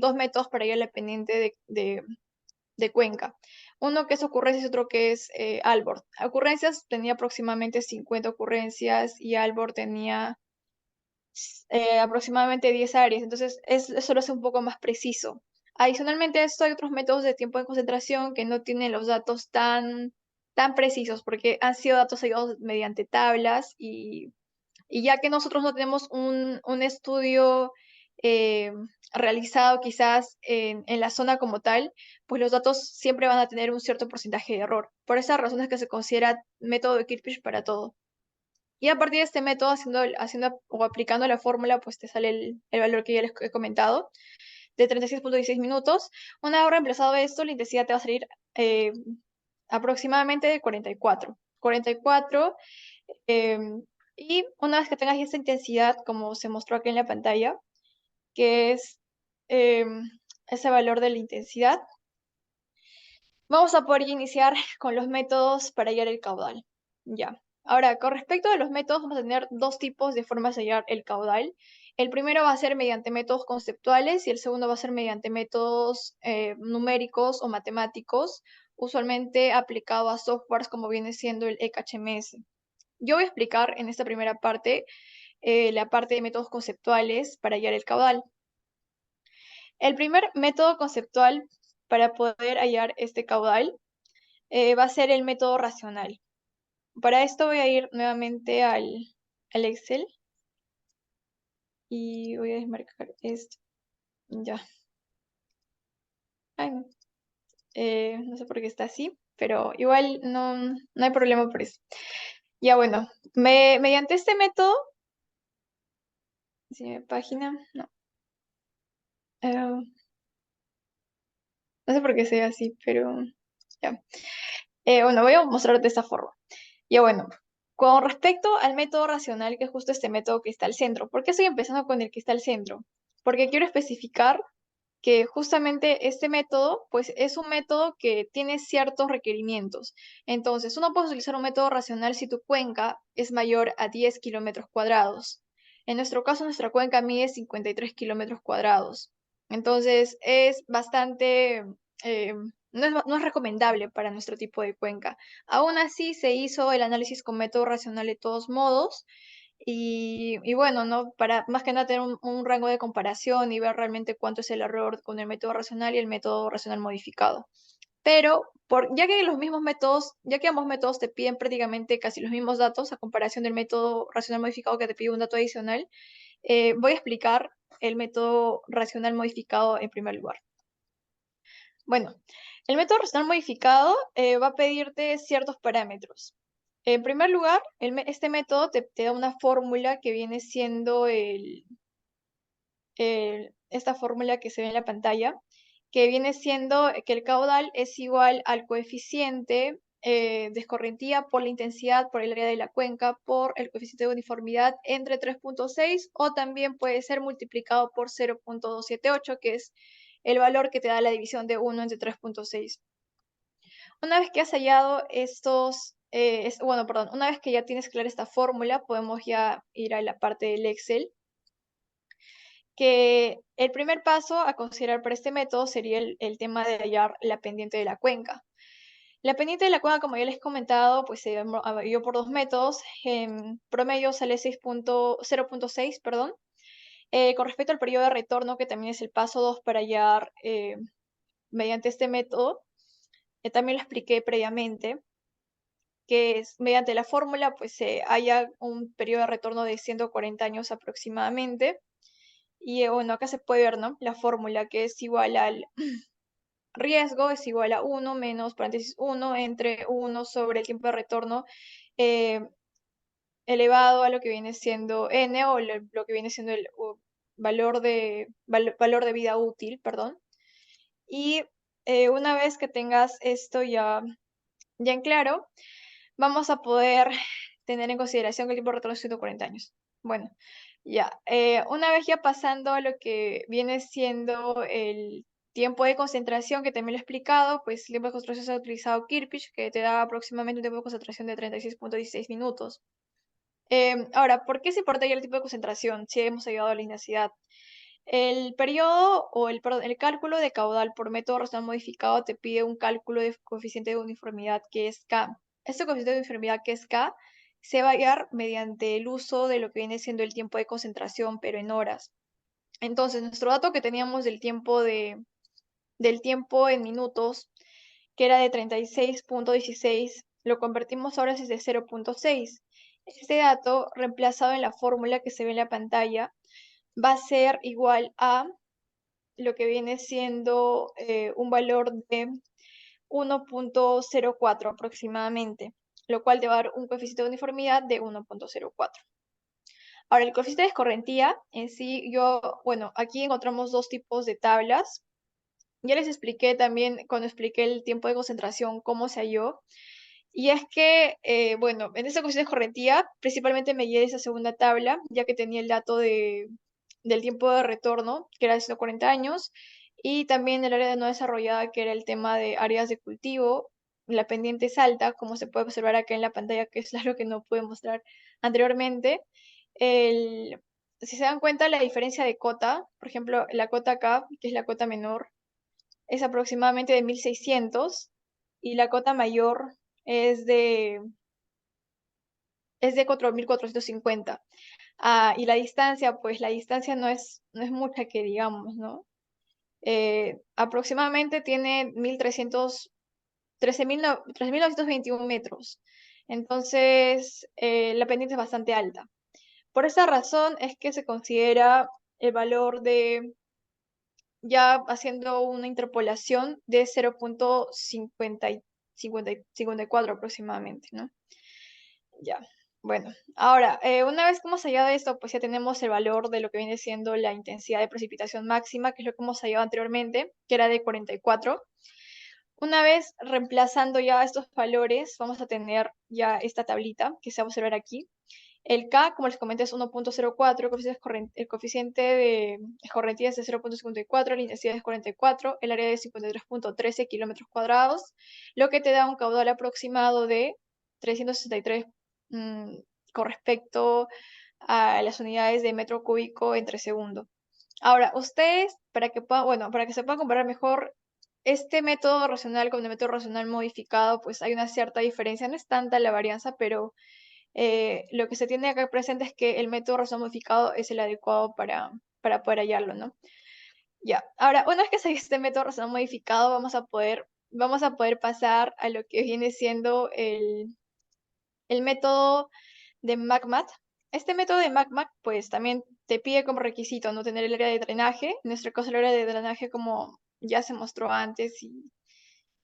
dos métodos para hallar la pendiente de Cuenca. Uno que es ocurrencias y otro que es Albor. Ocurrencias tenía aproximadamente 50 ocurrencias y Albor tenía aproximadamente 10 áreas, entonces eso lo hace un poco más preciso. Adicionalmente a esto hay otros métodos de tiempo de concentración que no tienen los datos tan precisos porque han sido datos hallados mediante tablas y ya que nosotros no tenemos un estudio eh, realizado quizás en la zona como tal, pues los datos siempre van a tener un cierto porcentaje de error. Por esas razones que se considera método de Kirchhoff para todo. Y a partir de este método, haciendo o aplicando la fórmula, pues te sale el valor que ya les he comentado, de 36.16 minutos. Una vez reemplazado esto, la intensidad te va a salir eh, aproximadamente de 44. 44. eh, y una vez que tengas esta intensidad, como se mostró aquí en la pantalla, que es eh, ese valor de la intensidad, vamos a poder iniciar con los métodos para hallar el caudal. Ya. Ahora, con respecto a los métodos, vamos a tener dos tipos de formas de hallar el caudal. El primero va a ser mediante métodos conceptuales y el segundo va a ser mediante métodos numéricos o matemáticos, usualmente aplicado a softwares como viene siendo el ECHMS. Yo voy a explicar en esta primera parte la parte de métodos conceptuales para hallar el caudal. El primer método conceptual para poder hallar este caudal va a ser el método racional. Para esto voy a ir nuevamente al Excel y voy a desmarcar esto. Ya. Ay, no. No sé por qué está así, pero igual no hay problema por eso. Ya bueno, mediante este método, si página, no. No sé por qué sea así, pero ya. Bueno, voy a mostrar de esta forma. Ya bueno, con respecto al método racional, que es justo este método que está al centro. ¿Por qué estoy empezando con el que está al centro? Porque quiero especificar que justamente este método, pues es un método que tiene ciertos requerimientos. Entonces, uno puede utilizar un método racional si tu cuenca es mayor a 10 kilómetros cuadrados. En nuestro caso, nuestra cuenca mide 53 kilómetros cuadrados. Entonces, es bastante, no es recomendable para nuestro tipo de cuenca. Aún así, se hizo el análisis con método racional de todos modos. Y bueno, ¿no? Para más que nada tener un rango de comparación y ver realmente cuánto es el error con el método racional y el método racional modificado. Pero ya que ambos métodos te piden prácticamente casi los mismos datos a comparación del método racional modificado que te pide un dato adicional, voy a explicar el método racional modificado en primer lugar. Bueno, el método racional modificado va a pedirte ciertos parámetros. En primer lugar, este método te da una fórmula que viene siendo esta fórmula que se ve en la pantalla, que viene siendo que el caudal es igual al coeficiente de escorrentía por la intensidad por el área de la cuenca por el coeficiente de uniformidad entre 3.6 o también puede ser multiplicado por 0.278, que es el valor que te da la división de 1 entre 3.6. Una vez que has hallado una vez que ya tienes clara esta fórmula, podemos ya ir a la parte del Excel, que el primer paso a considerar para este método sería el tema de hallar la pendiente de la cuenca. La pendiente de la cuenca, como ya les he comentado, pues se halló por dos métodos. En promedio sale 0.6, perdón. Con respecto al periodo de retorno, que también es el paso 2 para hallar mediante este método, también lo expliqué previamente. que es mediante la fórmula, pues haya un periodo de retorno de 140 años aproximadamente. Y bueno, acá se puede ver, ¿no? La fórmula que es igual al riesgo es igual a 1 menos paréntesis 1 entre 1 sobre el tiempo de retorno eh, elevado a lo que viene siendo n o lo que viene siendo el valor de vida útil, perdón. Y una vez que tengas esto ya en claro, vamos a poder tener en consideración que el tiempo de retorno es 140 años. Bueno, ya. Una vez ya pasando a lo que viene siendo el tiempo de concentración, que también lo he explicado, pues el tiempo de concentración se ha utilizado Kirchhoff, que te da aproximadamente un tiempo de concentración de 36.16 minutos. Ahora, ¿por qué es importante el tipo de concentración si hemos llegado a la linacidad? El periodo o perdón, el cálculo de caudal por método racional modificado te pide un cálculo de coeficiente de uniformidad que es K. Este coeficiente de uniformidad que es K se va a hallar mediante el uso de lo que viene siendo el tiempo de concentración, pero en horas. Entonces, nuestro dato que teníamos del tiempo en minutos, que era de 36.16, lo convertimos ahora desde 0.6. Este dato, reemplazado en la fórmula que se ve en la pantalla, va a ser igual a lo que viene siendo un valor de 1.04 aproximadamente, lo cual te va a dar un coeficiente de uniformidad de 1.04. Ahora, el coeficiente de escorrentía en sí, bueno, aquí encontramos dos tipos de tablas. Ya les expliqué también cuando expliqué el tiempo de concentración cómo se halló. Y es que, bueno, en esta cuestión de escorrentía, principalmente me guié de esa segunda tabla, ya que tenía el dato del tiempo de retorno, que era de 140 años, y también el área no desarrollada, que era el tema de áreas de cultivo. La pendiente es alta, como se puede observar acá en la pantalla, que es algo que no pude mostrar anteriormente. Si se dan cuenta, la diferencia de cota, por ejemplo, la cota acá, que es la cota menor, es aproximadamente de 1600 y la cota mayor es de, es de 4450. Y la distancia, pues la distancia no es mucha que digamos, ¿no? Aproximadamente tiene 13.921 metros. Entonces, la pendiente es bastante alta. Por esa razón es que se considera el valor ya haciendo una interpolación de 0.54 aproximadamente, ¿no? Ya, bueno. Ahora, una vez que hemos hallado esto, pues ya tenemos el valor de lo que viene siendo la intensidad de precipitación máxima, que es lo que hemos hallado anteriormente, que era de 44. Una vez reemplazando ya estos valores, vamos a tener ya esta tablita que se va a observar aquí. El K, como les comenté, es 1.04, el coeficiente de escorrentía es de 0.54, la intensidad es 44, el área de 53.13 kilómetros cuadrados, lo que te da un caudal aproximado de 363 con respecto a las unidades de metro cúbico entre segundo. Ahora, ustedes, para que se puedan comparar mejor este método racional con el método racional modificado, pues hay una cierta diferencia, no es tanta la varianza, pero lo que se tiene acá presente es que el método racional modificado es el adecuado para poder hallarlo, ¿no? Ya, ahora, una vez que se este método racional modificado, vamos a poder pasar a lo que viene siendo el método de MACMAT. Este método de MACMAT, pues también te pide como requisito no tener el área de drenaje. En nuestro caso, el área de drenaje, como ya se mostró antes y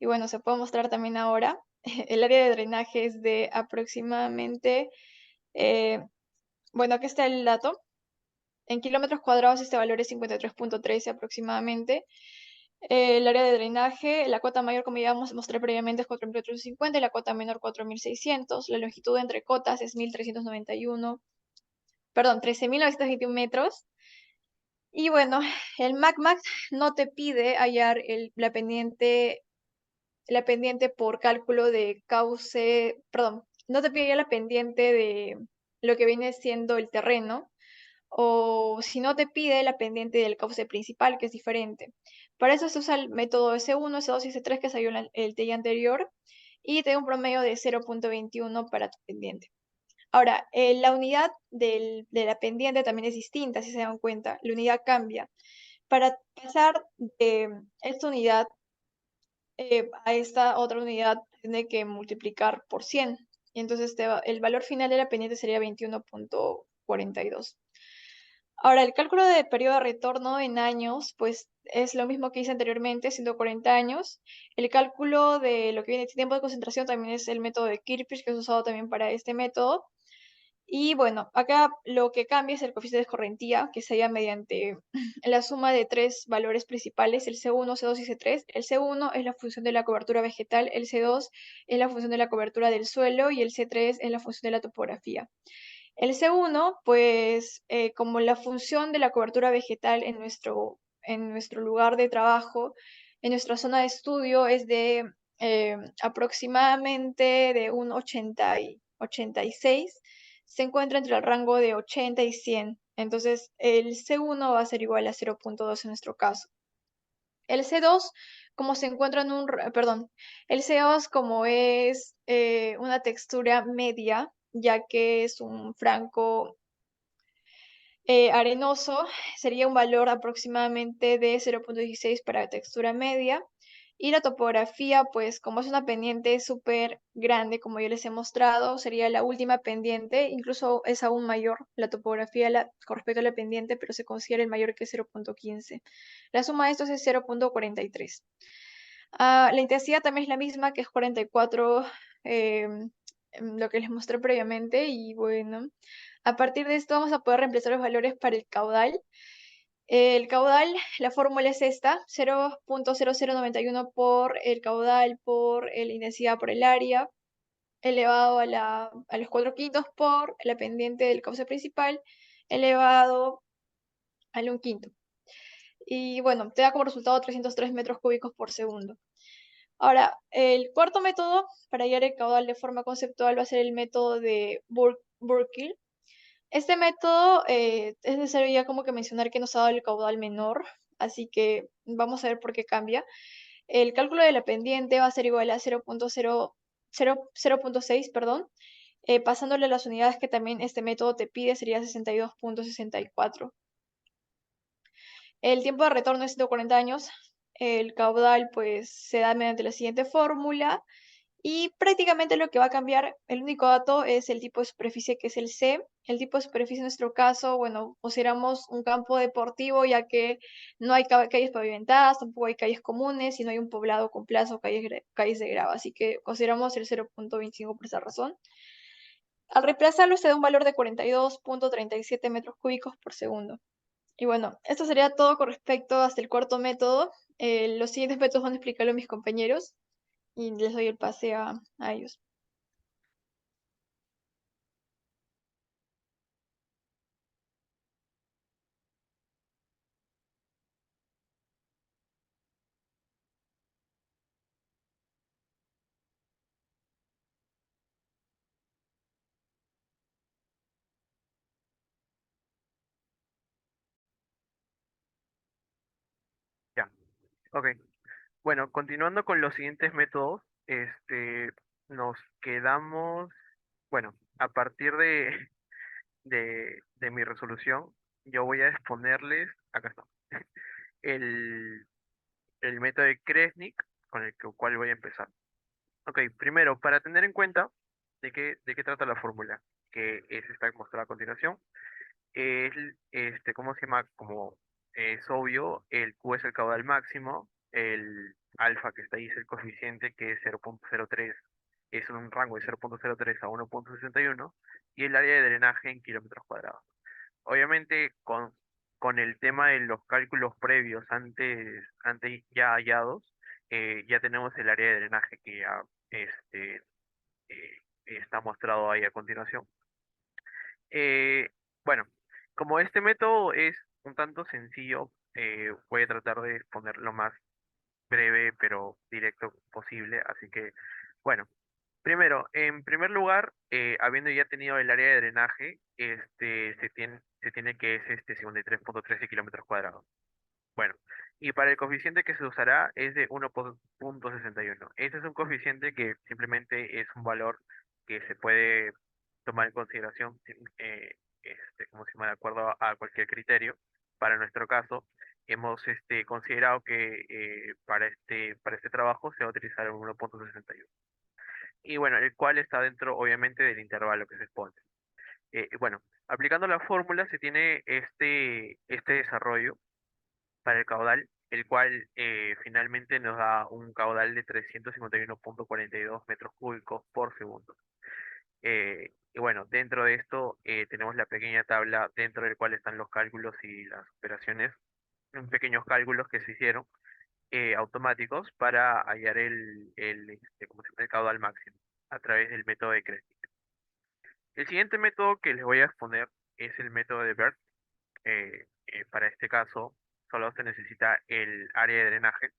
bueno, se puede mostrar también ahora. El área de drenaje es de aproximadamente, bueno, aquí está el dato. En kilómetros cuadrados este valor es 53.13 aproximadamente. El área de drenaje, la cota mayor, como ya mostré previamente, es 4.350 y la cota menor 4.600. La longitud entre cotas es 1.391, perdón, 13.921 metros. Y bueno, el MACMAC no te pide hallar la pendiente por cálculo de cauce, perdón, no te pide hallar la pendiente de lo que viene siendo el terreno, o si no te pide la pendiente del cauce principal, que es diferente. Para eso se usa el método S1, S2 y S3 que salió en el día anterior y te da un promedio de 0.21 para tu pendiente. Ahora, la unidad de la pendiente también es distinta, si se dan cuenta, la unidad cambia. Para pasar de esta unidad a esta otra unidad, tiene que multiplicar por 100. y entonces el valor final de la pendiente sería 21.42. Ahora, el cálculo de periodo de retorno en años, pues es lo mismo que hice anteriormente, 140 años. El cálculo de lo que viene de tiempo de concentración también es el método de Kirchhoff, que es usado también para este método. Y bueno, acá lo que cambia es el coeficiente de escorrentía, que se halla mediante la suma de tres valores principales, el C1, C2 y C3. El C1 es la función de la cobertura vegetal, el C2 es la función de la cobertura del suelo y el C3 es la función de la topografía. El C1, pues como la función de la cobertura vegetal en nuestro lugar de trabajo, en nuestra zona de estudio es de aproximadamente de un 86, se encuentra entre el rango de 80 y 100. Entonces, el C1 va a ser igual a 0.2 en nuestro caso. El C2, como se encuentra en perdón, el C2 como es una textura media, ya que es un franco arenoso, sería un valor aproximadamente de 0.16 para textura media. Y la topografía, pues como es una pendiente súper grande, como yo les he mostrado, sería la última pendiente, incluso es aún mayor la topografía con respecto a la pendiente, pero se considera el mayor que 0.15. La suma de estos es 0.43. La intensidad también es la misma, que es 44, lo que les mostré previamente, y bueno, a partir de esto vamos a poder reemplazar los valores para el caudal. El caudal, la fórmula es esta, 0.0091 por el caudal por la intensidad por el área, elevado a los 4 quintos por la pendiente del cauce principal, elevado al 1 quinto. Y bueno, te da como resultado 303 metros cúbicos por segundo. Ahora, el cuarto método para hallar el caudal de forma conceptual va a ser el método de Burkill. Este método es necesario ya como que mencionar que nos ha dado el caudal menor, así que vamos a ver por qué cambia. El cálculo de la pendiente va a ser igual a 0.6, perdón. Pasándole las unidades que también este método te pide, sería 62.64. El tiempo de retorno es 140 años. El caudal pues se da mediante la siguiente fórmula. Y prácticamente lo que va a cambiar, el único dato es el tipo de superficie, que es el C. El tipo de superficie en nuestro caso, bueno, consideramos un campo deportivo, ya que no hay calles pavimentadas, tampoco hay calles comunes, y no hay un poblado con plaza o calles de grava. Así que consideramos el 0.25 por esa razón. Al reemplazarlo se da un valor de 42.37 metros cúbicos por segundo. Y bueno, esto sería todo con respecto hasta el cuarto método. Los siguientes métodos van a explicarlo mis compañeros y les doy el pase a ellos. Ya, ok. Bueno, continuando con los siguientes métodos, nos quedamos, bueno, a partir de mi resolución, yo voy a exponerles, acá está, el, el método de Kresnik, con el cual voy a empezar. Ok, primero, para tener en cuenta de qué trata la fórmula, que es esta mostrada a continuación, ¿cómo se llama? Como es obvio, el Q es el caudal máximo, el alfa que está ahí es el coeficiente que es 0.03, es un rango de 0.03 a 1.61, y el área de drenaje en kilómetros cuadrados. Obviamente, con el tema de los cálculos previos antes ya hallados, ya tenemos el área de drenaje que ya está mostrado ahí a continuación. Eh, bueno, como este método es un tanto sencillo, voy a tratar de ponerlo lo más breve pero directo posible. Así que, bueno, primero, en primer lugar, habiendo ya tenido el área de drenaje, se tiene que es 53.13 kilómetros cuadrados. Bueno, y para el coeficiente que se usará es de 1.61. Este es un coeficiente que simplemente es un valor que se puede tomar en consideración, como se llama, de acuerdo a cualquier criterio. Para nuestro caso, hemos considerado que para este trabajo se va a utilizar un 1.61. y bueno, el cual está dentro, obviamente, del intervalo que se expone. Bueno, aplicando la fórmula se tiene este desarrollo para el caudal, el cual finalmente nos da un caudal de 351,42 metros cúbicos por segundo. Y bueno, dentro de esto tenemos la pequeña tabla dentro del cual están los cálculos y las operaciones, pequeños cálculos que se hicieron automáticos para hallar ¿cómo se llama? El caudal máximo a través del método de Cresting. El siguiente método que les voy a exponer es el método de BERT. Para este caso, solo se necesita el área de drenaje.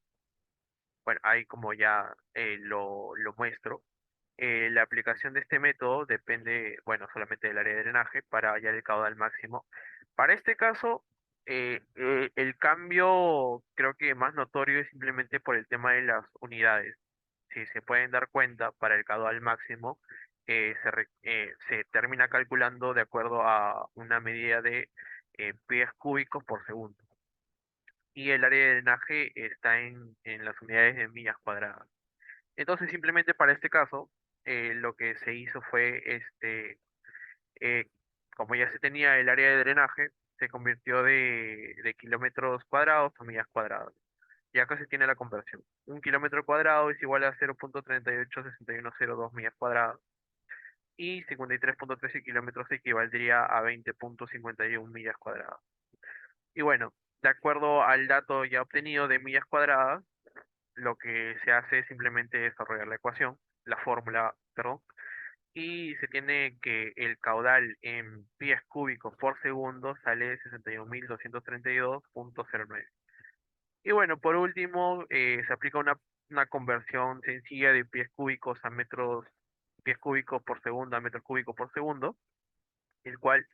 Bueno, ahí como ya lo muestro. La aplicación de este método depende, bueno, solamente del área de drenaje para hallar el caudal máximo. Para este caso, el cambio creo que más notorio es simplemente por el tema de las unidades. Si se pueden dar cuenta, para el caudal máximo se termina calculando de acuerdo a una medida de pies cúbicos por segundo. Y el área de drenaje está en las unidades de millas cuadradas. Entonces, simplemente para este caso, lo que se hizo fue, eh, como ya se tenía el área de drenaje, se convirtió de kilómetros cuadrados a millas cuadradas. Y acá se tiene la conversión. Un kilómetro cuadrado es igual a 0,386102 millas cuadradas. Y 53,13 kilómetros equivaldría a 20,51 millas cuadradas. Y bueno, de acuerdo al dato ya obtenido de millas cuadradas, lo que se hace es simplemente desarrollar la ecuación, la fórmula, perdón, y se tiene que el caudal en pies cúbicos por segundo sale 61.232,09. Y bueno, por último, se aplica una conversión sencilla de pies cúbicos a metros, pies cúbicos por segundo a metros cúbicos por segundo, el cual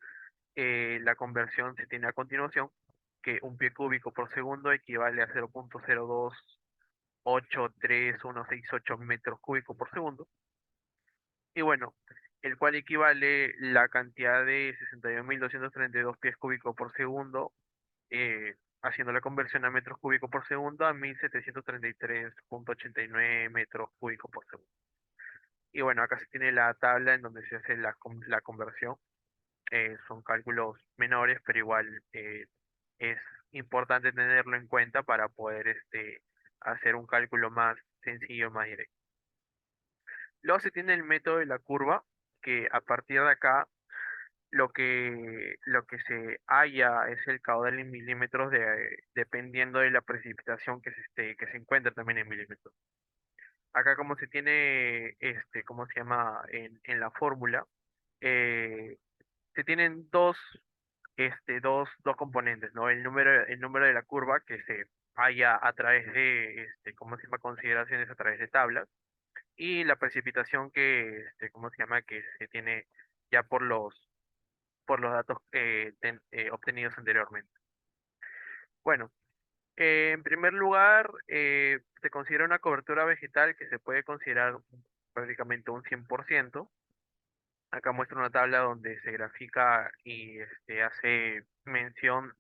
la conversión se tiene a continuación, que un pie cúbico por segundo equivale a 0,0283168 metros cúbicos por segundo. Y bueno, el cual equivale la cantidad de 61.232 pies cúbicos por segundo, haciendo la conversión a metros cúbicos por segundo a 1.733,89 metros cúbicos por segundo. Y bueno, acá se tiene la tabla en donde se hace la conversión. Son cálculos menores, pero igual es importante tenerlo en cuenta para poder hacer un cálculo más sencillo, más directo. Luego se tiene el método de la curva, que a partir de acá lo que se halla es el caudal en milímetros dependiendo de la precipitación que se encuentra también en milímetros. Acá como se tiene, ¿cómo se llama? En la fórmula, eh, se tienen dos componentes, ¿no? El número de la curva que se halla a través de, ¿cómo se llama? Consideraciones a través de tablas y la precipitación ¿cómo se llama? Que se tiene ya por los datos obtenidos anteriormente. Bueno, en primer lugar, se considera una cobertura vegetal que se puede considerar prácticamente un 100%. Acá muestra una tabla donde se grafica y hace mención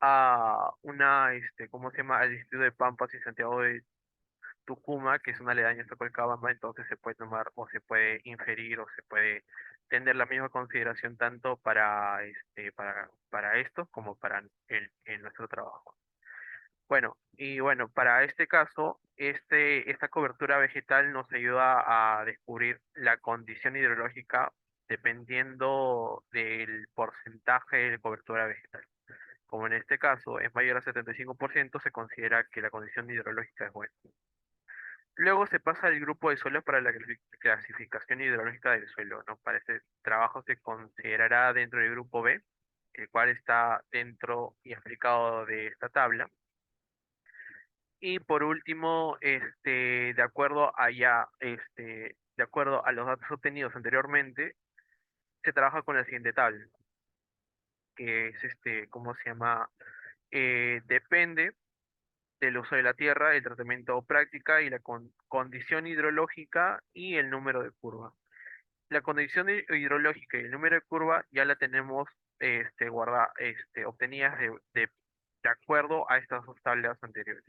a ¿cómo se llama? Al distrito de Pampas y Santiago de Tucumán, que es una aledaña a Socolcabamba, entonces se puede tomar o se puede inferir o se puede tener la misma consideración tanto para esto como para en nuestro trabajo. Bueno, y bueno, para este caso, esta cobertura vegetal nos ayuda a descubrir la condición hidrológica dependiendo del porcentaje de cobertura vegetal. Como en este caso es mayor a 75%, se considera que la condición hidrológica es buena. Luego se pasa al grupo de suelos para la clasificación hidrológica del suelo, ¿no? Para este trabajo se considerará dentro del grupo B, el cual está dentro y aplicado de esta tabla. Y por último, de acuerdo a los datos obtenidos anteriormente, se trabaja con la siguiente tabla, que es ¿cómo se llama? Depende del uso de la tierra, el tratamiento o práctica y la condición hidrológica y el número de curva. La condición hidrológica y el número de curva ya la tenemos obtenidas de acuerdo a estas dos tablas anteriores.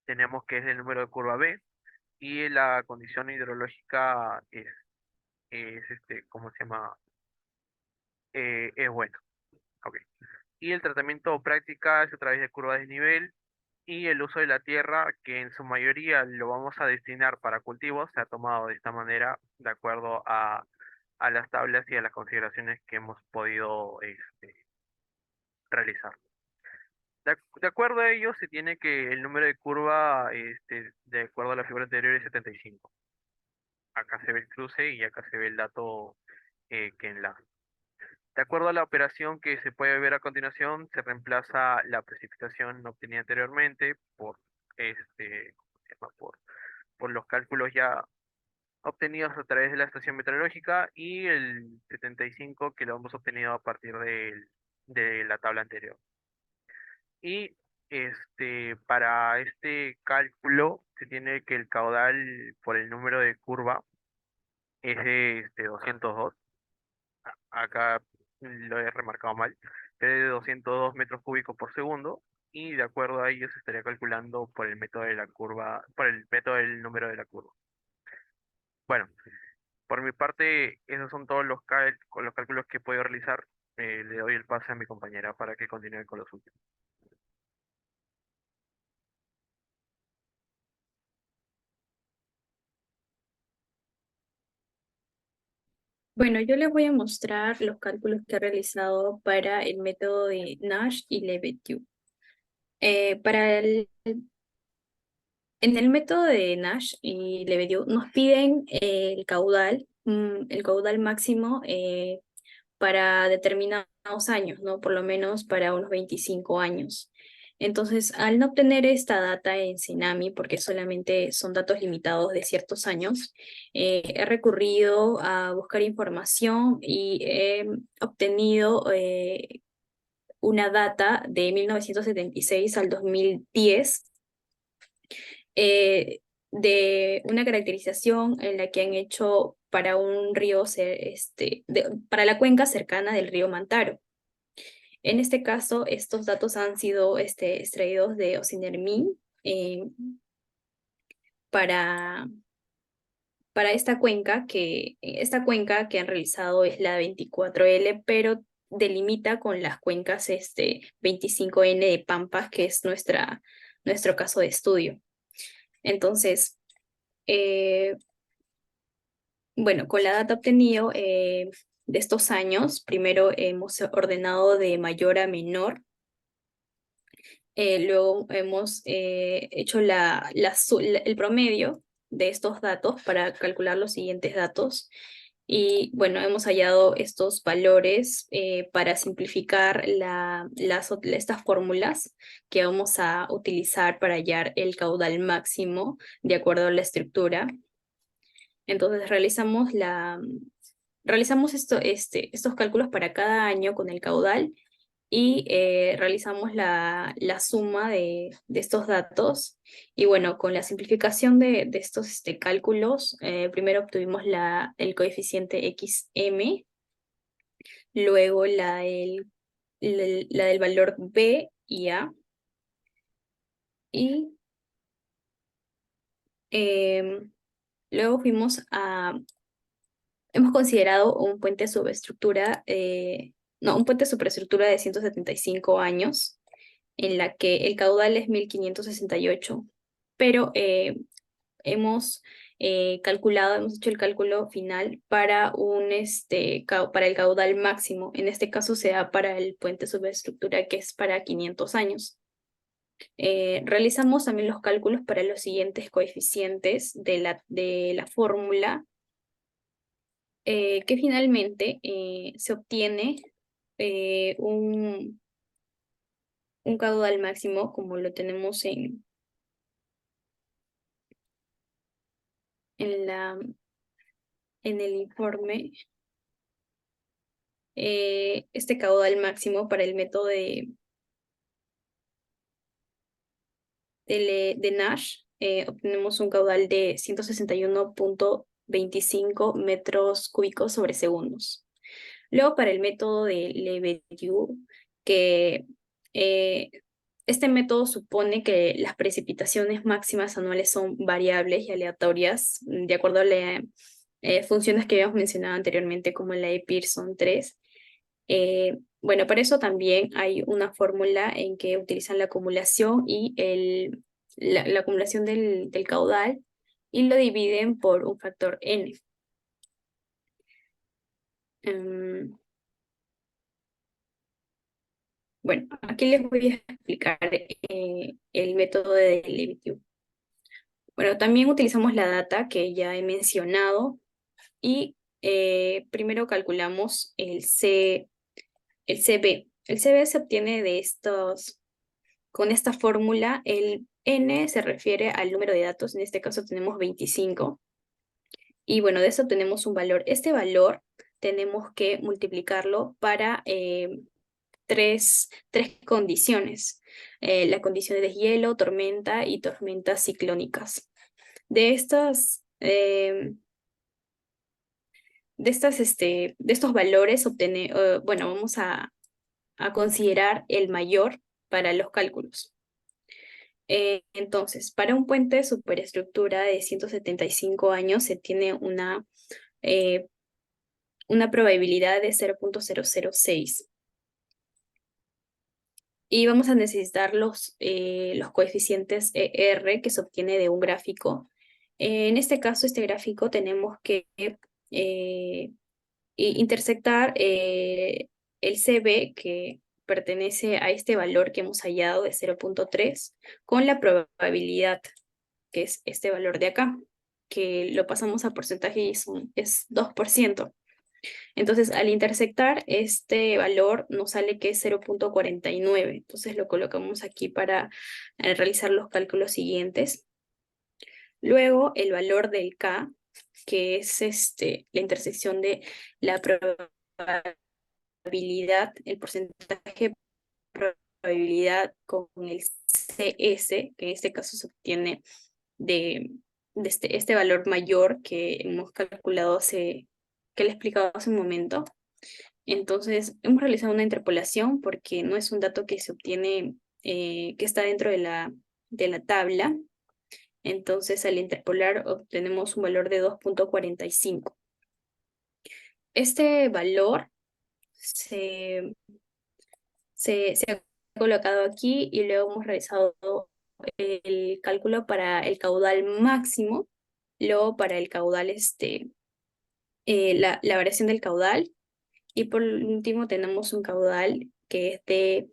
Tenemos que es el número de curva B, y la condición hidrológica ¿cómo se llama? Es buena. Ok. Y el tratamiento práctica es a través de curvas de nivel y el uso de la tierra, que en su mayoría lo vamos a destinar para cultivos, se ha tomado de esta manera de acuerdo a las tablas y a las consideraciones que hemos podido realizar. De acuerdo a ello, se tiene que el número de curva, de acuerdo a la figura anterior, es 75. Acá se ve el cruce y acá se ve el dato que enlaza. De acuerdo a la operación que se puede ver a continuación, se reemplaza la precipitación obtenida anteriormente ¿cómo se llama? Por los cálculos ya obtenidos a través de la estación meteorológica y el 75 que lo hemos obtenido a partir de la tabla anterior. Y para este cálculo se tiene que el caudal por el número de curva es de 202. Acá lo he remarcado mal, pero es de 202 metros cúbicos por segundo, y de acuerdo a ello se estaría calculando por el método de la curva, por el método del número de la curva. Bueno, por mi parte, esos son todos los cálculos que he podido realizar. Le doy el pase a mi compañera para que continúe con los últimos. Bueno, yo les voy a mostrar los cálculos que he realizado para el método de Nash y Lebedew. Para en el método de Nash y Lebedew nos piden el caudal máximo para determinados años, ¿no? Por lo menos para unos 25 años. Entonces, al no obtener esta data en Cenami, porque solamente son datos limitados de ciertos años, he recurrido a buscar información y he obtenido una data de 1976 al 2010 de una caracterización en la que han hecho para un río, para la cuenca cercana del río Mantaro. En este caso, estos datos han sido extraídos de Ocinermin para, para esta cuenca que han realizado es la 24L, pero delimita con las cuencas 25N de Pampas, que es nuestro caso de estudio. Entonces, bueno, con la data obtenido de estos años, primero hemos ordenado de mayor a menor, luego hemos hecho el promedio de estos datos para calcular los siguientes datos. Y bueno, hemos hallado estos valores para simplificar estas fórmulas que vamos a utilizar para hallar el caudal máximo de acuerdo a la estructura. Entonces realizamos estos cálculos para cada año con el caudal y realizamos la suma de estos datos. Y bueno, con la simplificación de estos cálculos, primero obtuvimos el coeficiente XM, luego la del valor B y A. Y luego hemos considerado un puente un puente superestructura de 175 años, en la que el caudal es 1568, pero hemos hemos hecho el cálculo final para para el caudal máximo. En este caso se da para el puente superestructura, que es para 500 años. Realizamos también los cálculos para los siguientes coeficientes de la fórmula, que finalmente se obtiene un caudal máximo, como lo tenemos en, la, en el informe. Este caudal máximo para el método de Nash, obtenemos un caudal de 161.25 metros cúbicos sobre segundos. Luego, para el método de Lebedew, que Este método supone que las precipitaciones máximas anuales son variables y aleatorias, de acuerdo a las funciones que habíamos mencionado anteriormente, como la de Pearson 3. Bueno, para eso también hay una fórmula en que utilizan la acumulación y la acumulación del caudal y lo dividen por un factor n. Bueno, aquí les voy a explicar el método de Lebedew. Bueno, también utilizamos la data que ya he mencionado y primero calculamos el CB. El CB se obtiene con esta fórmula. El N se refiere al número de datos, en este caso tenemos 25. Y bueno, de eso tenemos un valor. Este valor tenemos que multiplicarlo para tres condiciones. La condición de deshielo, tormenta y tormentas ciclónicas. De estos valores bueno, vamos a considerar el mayor para los cálculos. Entonces, para un puente de superestructura de 175 años se tiene una probabilidad de 0.006. Y vamos a necesitar los coeficientes R que se obtiene de un gráfico. En este caso, este gráfico tenemos que intersectar el CB, que pertenece a este valor que hemos hallado de 0.3, con la probabilidad, que es este valor de acá, que lo pasamos a porcentaje y es 2%. Entonces, al intersectar este valor, nos sale que es 0.49. Entonces, lo colocamos aquí para realizar los cálculos siguientes. Luego, el valor del K, que es la intersección de la probabilidad, el porcentaje de probabilidad con el CS, que en este caso se obtiene de este valor mayor que hemos calculado que le he explicado hace un momento. Entonces, hemos realizado una interpolación porque no es un dato que se obtiene, que está dentro de la tabla. Entonces, al interpolar obtenemos un valor de 2.45. Este valor se ha colocado aquí y luego hemos realizado el cálculo para el caudal máximo, luego para el caudal, la variación del caudal, y por último tenemos un caudal que es de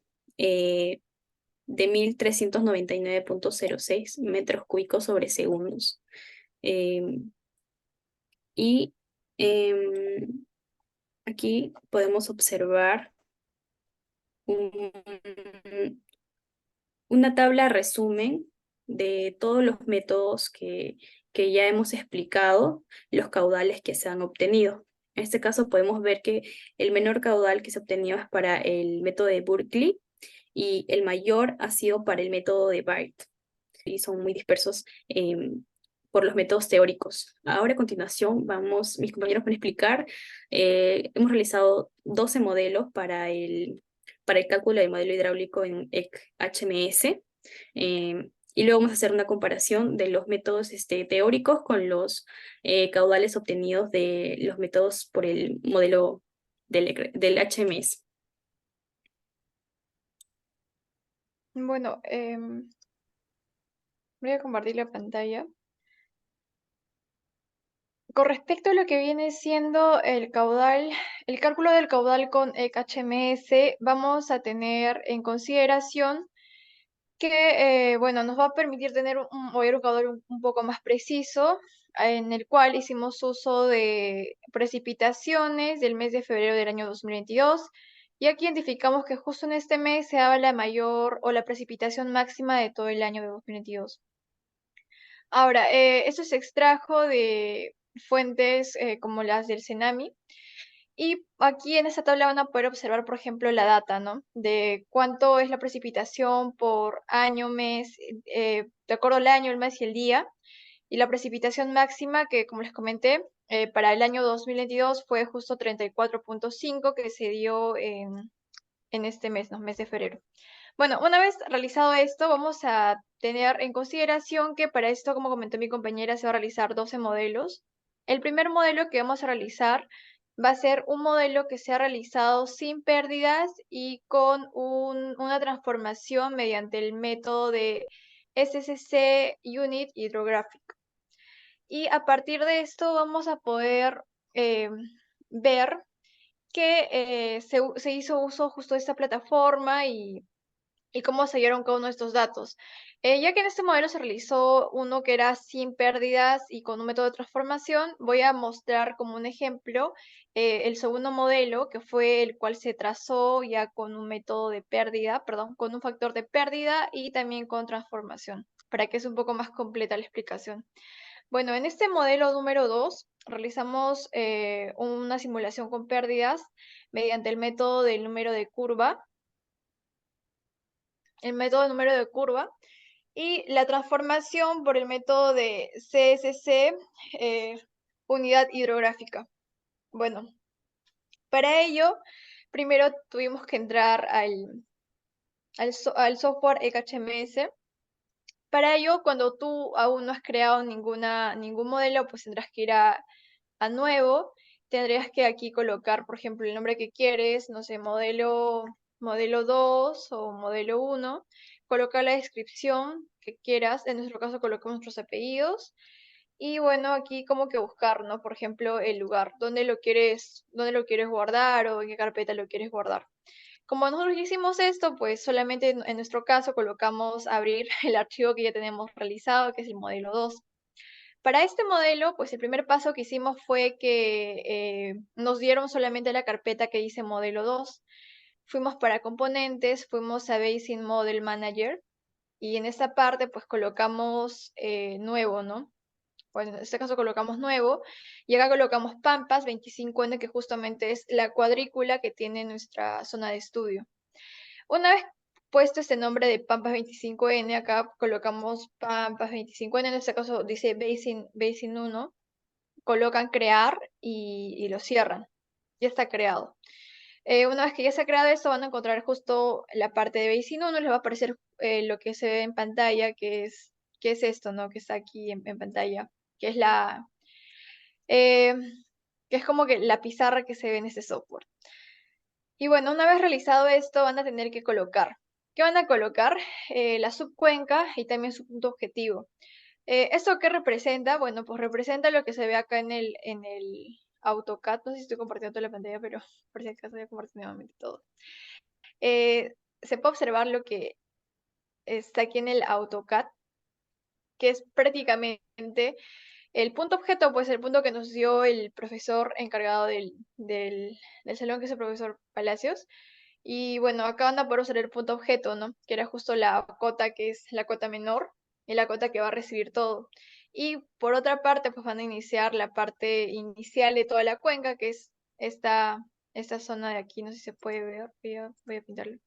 1399.06 metros cúbicos sobre segundos. Y aquí podemos observar una tabla resumen de todos los métodos que ya hemos explicado, los caudales que se han obtenido. En este caso podemos ver que el menor caudal que se obtenido es para el método de Berkeley y el mayor ha sido para el método de Barrett. Y son muy dispersos por los métodos teóricos. Ahora a continuación mis compañeros van a explicar. Hemos realizado 12 modelos para el cálculo del modelo hidráulico en HMS. Y luego vamos a hacer una comparación de los métodos teóricos con los caudales obtenidos de los métodos por el modelo del HMS. Bueno, voy a compartir la pantalla. Con respecto a lo que viene siendo el caudal, el cálculo del caudal con HMS, vamos a tener en consideración que, bueno, nos va a permitir tener un caudal un poco más preciso, en el cual hicimos uso de precipitaciones del mes de febrero del año 2022, y aquí identificamos que justo en este mes se daba la mayor o la precipitación máxima de todo el año de 2022. Ahora, esto se extrajo de fuentes como las del CENAMI. Y aquí en esta tabla van a poder observar, por ejemplo, la data, ¿no? De cuánto es la precipitación por año, mes, de acuerdo al año, el mes y el día. Y la precipitación máxima, que como les comenté, para el año 2022 fue justo 34.5 que se dio en este mes, ¿no? Mes de febrero. Bueno, una vez realizado esto, vamos a tener en consideración que para esto, como comentó mi compañera, se va a realizar 12 modelos. El primer modelo que vamos a realizar va a ser un modelo que se ha realizado sin pérdidas y con una transformación mediante el método de SCC Unit Hydrographic. Y a partir de esto vamos a poder ver que se hizo uso justo de esta plataforma y cómo se dieron cada uno de estos datos. Ya que en este modelo se realizó uno que era sin pérdidas y con un método de transformación, voy a mostrar como un ejemplo el segundo modelo, que fue el cual se trazó ya con un método de pérdida, perdón, con un factor de pérdida y también con transformación, para que sea un poco más completa la explicación. Bueno, en este modelo número 2 realizamos una simulación con pérdidas mediante el método del número de curva, y la transformación por el método de CSC, unidad hidrográfica. Bueno, para ello, primero tuvimos que entrar al software EKHMS. Para ello, cuando tú aún no has creado ningún modelo, pues tendrás que ir a nuevo. Tendrías que aquí colocar, por ejemplo, el nombre que quieres, no sé, modelo 2 o modelo 1. Colocar la descripción que quieras. En nuestro caso colocamos nuestros apellidos. Y bueno, aquí como que buscar, ¿no? Por ejemplo, el lugar, dónde lo quieres guardar o en qué carpeta lo quieres guardar. Como nosotros hicimos esto, pues solamente en nuestro caso colocamos abrir el archivo que ya tenemos realizado, que es el modelo 2. Para este modelo, pues el primer paso que hicimos fue que nos dieron solamente la carpeta que dice modelo 2. Fuimos para componentes, fuimos a Basin Model Manager y en esta parte pues colocamos nuevo, ¿no? Bueno, en este caso colocamos nuevo y acá colocamos Pampas 25N, que justamente es la cuadrícula que tiene nuestra zona de estudio. Una vez puesto este nombre de Pampas 25N, acá colocamos Pampas 25N, en este caso dice Basin 1, colocan crear y lo cierran. Ya está creado. Una vez que ya se ha creado esto, van a encontrar justo la parte de Basin 1, les va a aparecer lo que se ve en pantalla, que es esto, ¿no? Que está aquí en pantalla, que es eh, que es como que la pizarra que se ve en este software. Y bueno, una vez realizado esto, van a tener que colocar. ¿Qué van a colocar? La subcuenca y también su punto objetivo. ¿Esto qué representa? Bueno, pues representa lo que se ve acá en el AutoCAD. No sé si estoy compartiendo toda la pantalla, pero por si acaso voy a compartir nuevamente todo. Se puede observar lo que está aquí en el AutoCAD, que es prácticamente el punto objeto, pues el punto que nos dio el profesor encargado del salón, que es el profesor Palacios. Y bueno, acá van a poder usar el punto objeto, ¿no? Que era justo la cota que es la cota menor y la cota que va a recibir todo. Y por otra parte, pues van a iniciar la parte inicial de toda la cuenca, que es esta zona de aquí. No sé si se puede ver. Voy a pintarlo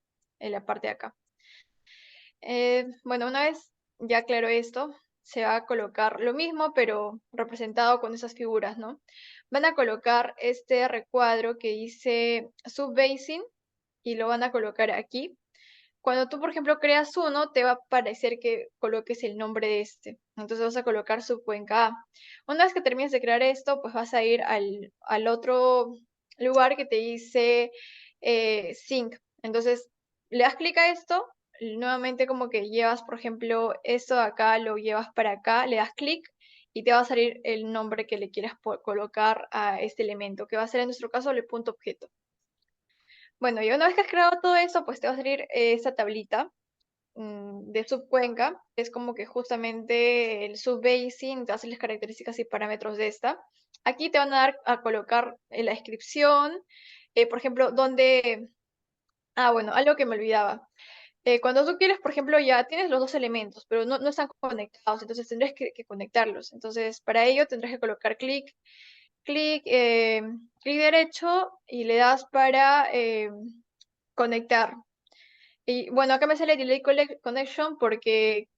en la parte de acá. Bueno, una vez ya claro esto, se va a colocar lo mismo, pero representado con esas figuras, ¿no? Van a colocar este recuadro que dice Subbasing y lo van a colocar aquí. Cuando tú, por ejemplo, creas uno, te va a parecer que coloques el nombre de este. Entonces vas a colocar subcuenca A. Una vez que termines de crear esto, pues vas a ir al otro lugar que te dice Sync. Entonces le das clic a esto, nuevamente como que llevas, por ejemplo, esto de acá, lo llevas para acá, le das clic y te va a salir el nombre que le quieras colocar a este elemento, que va a ser en nuestro caso el punto objeto. Bueno, y una vez que has creado todo eso, pues te va a salir esta tablita de subcuenca. Es como que justamente el subbasing, te va a hacer las características y parámetros de esta. Aquí te van a dar a colocar en la descripción, por ejemplo, donde... Ah, bueno, algo que me olvidaba. Cuando tú quieres, por ejemplo, ya tienes los dos elementos, pero no están conectados, entonces tendrás que conectarlos. Entonces, para ello tendrás que colocar clic derecho y le das para conectar. Y bueno, acá me sale Delay Connection porque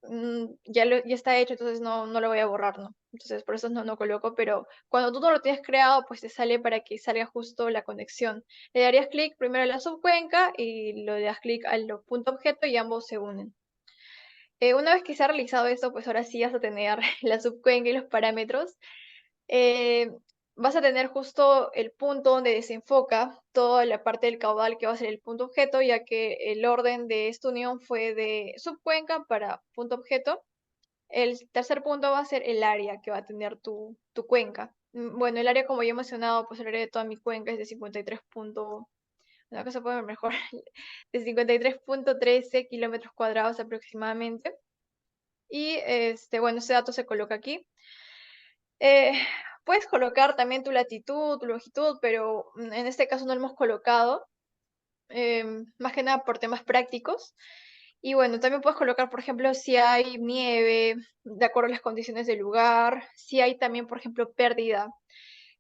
ya está hecho, entonces no lo voy a borrar, ¿no? Entonces por eso no coloco, pero cuando tú no lo tienes creado, pues te sale para que salga justo la conexión. Le darías clic primero a la subcuenca y le das clic al punto objeto y ambos se unen. Una vez que se ha realizado esto, pues ahora sí vas a tener la subcuenca y los parámetros. Eh, Vas a tener justo el punto donde desenfoca toda la parte del caudal que va a ser el punto objeto, ya que el orden de esta unión fue de subcuenca para punto objeto. El tercer punto va a ser el área que va a tener tu cuenca. Bueno, el área, como ya he mencionado, pues el área de toda mi cuenca es de 53 una cosa puede ver mejor, de 53.13 kilómetros cuadrados aproximadamente. Y bueno, ese dato se coloca aquí. Eh, Puedes colocar también tu latitud, tu longitud, pero en este caso no lo hemos colocado, más que nada por temas prácticos. Y bueno, también puedes colocar, por ejemplo, si hay nieve, de acuerdo a las condiciones del lugar, si hay también, por ejemplo, pérdida.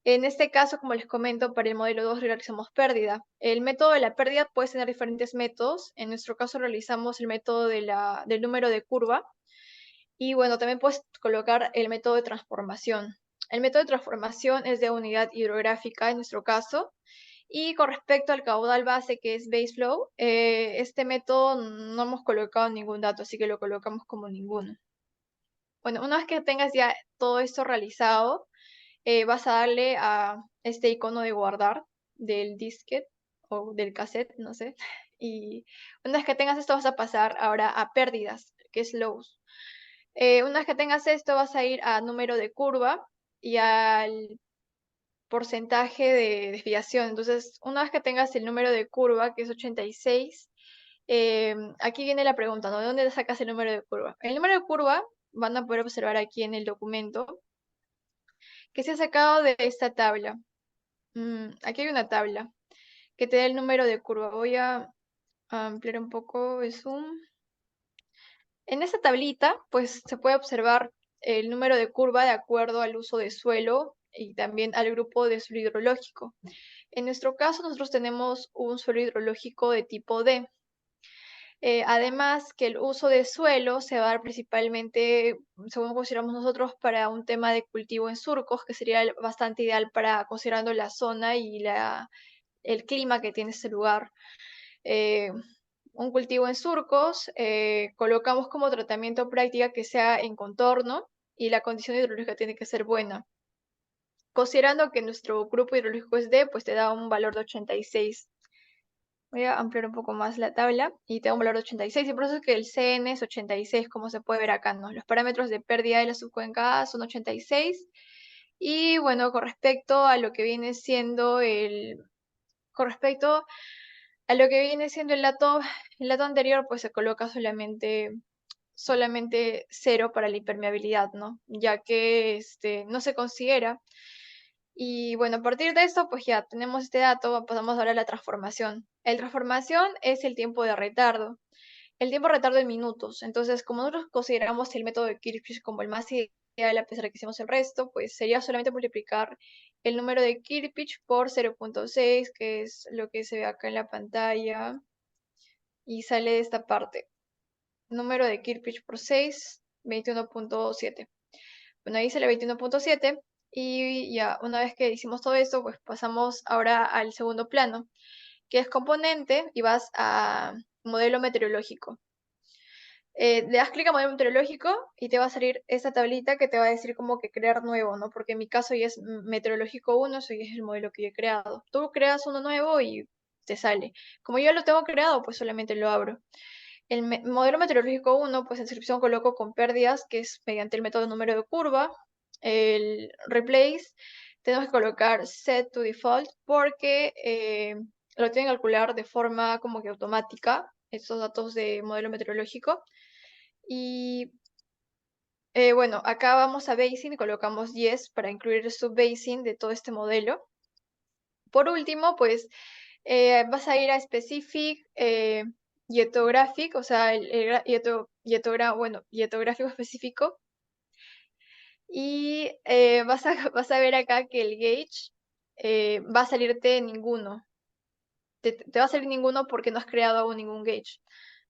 En este caso, como les comento, para el modelo 2 realizamos pérdida. El método de la pérdida puede tener diferentes métodos. En nuestro caso realizamos el método del número de curva. Y bueno, también puedes colocar el método de transformación. El método de transformación es de unidad hidrográfica en nuestro caso. Y con respecto al caudal base, que es base flow, este método no hemos colocado ningún dato, así que lo colocamos como ninguno. Bueno, una vez que tengas ya todo esto realizado, vas a darle a este icono de guardar del disquete o del cassette, no sé. Y una vez que tengas esto, vas a pasar ahora a pérdidas, que es lows. Una vez que tengas esto, vas a ir a número de curva y al porcentaje de desviación. Entonces, una vez que tengas el número de curva, que es 86, aquí viene la pregunta, ¿no? ¿De dónde sacas el número de curva? El número de curva van a poder observar aquí en el documento que se ha sacado de esta tabla. Aquí hay una tabla que te da el número de curva. Voy a ampliar un poco el zoom. En esta tablita, pues se puede observar el número de curva de acuerdo al uso de suelo y también al grupo de suelo hidrológico. En nuestro caso, nosotros tenemos un suelo hidrológico de tipo D. Además, que el uso de suelo se va a dar principalmente, según consideramos nosotros, para un tema de cultivo en surcos, que sería bastante ideal para considerando la zona y el clima que tiene ese lugar. Eh, un cultivo en surcos, colocamos como tratamiento práctica que sea en contorno y la condición hidrológica tiene que ser buena. Considerando que nuestro grupo hidrológico es D, pues te da un valor de 86. Voy a ampliar un poco más la tabla y te da un valor de 86 y por eso es que el CN es 86, como se puede ver acá, ¿no? Los parámetros de pérdida de la subcuenca A son 86 y bueno, con respecto a lo que viene siendo el dato anterior, pues se coloca solamente 0 para la impermeabilidad, ¿no? Ya que no se considera. Y bueno, a partir de esto, pues ya tenemos este dato, pasamos ahora a la transformación. La transformación es el tiempo de retardo. El tiempo de retardo en minutos. Entonces, como nosotros consideramos el método de Kirchhoff como el más ideal, a pesar de que hicimos el resto, pues sería solamente multiplicar el número de Kirchhoff por 0.6, que es lo que se ve acá en la pantalla, y sale de esta parte. Número de Kirchhoff por 6, 21.7. Bueno, ahí sale 21.7 y ya una vez que hicimos todo esto, pues pasamos ahora al segundo plano, que es componente y vas a modelo meteorológico. Le das clic a modelo meteorológico y te va a salir esta tablita que te va a decir como que crear nuevo, ¿no? Porque en mi caso ya es meteorológico 1, eso ya es el modelo que yo he creado. Tú creas uno nuevo y te sale. Como yo lo tengo creado, pues solamente lo abro. El modelo meteorológico 1, pues en descripción coloco con pérdidas, que es mediante el método número de curva. El replace, tenemos que colocar set to default porque lo tienen que calcular de forma como que automática, estos datos de modelo meteorológico. Y bueno, acá vamos a basing y colocamos yes para incluir el subbasing de todo este modelo. Por último, pues vas a ir a specific yetographic, o sea, yetográfico específico. Y vas a ver acá que el gauge va a salirte ninguno. Te va a salir ninguno porque no has creado aún ningún gauge.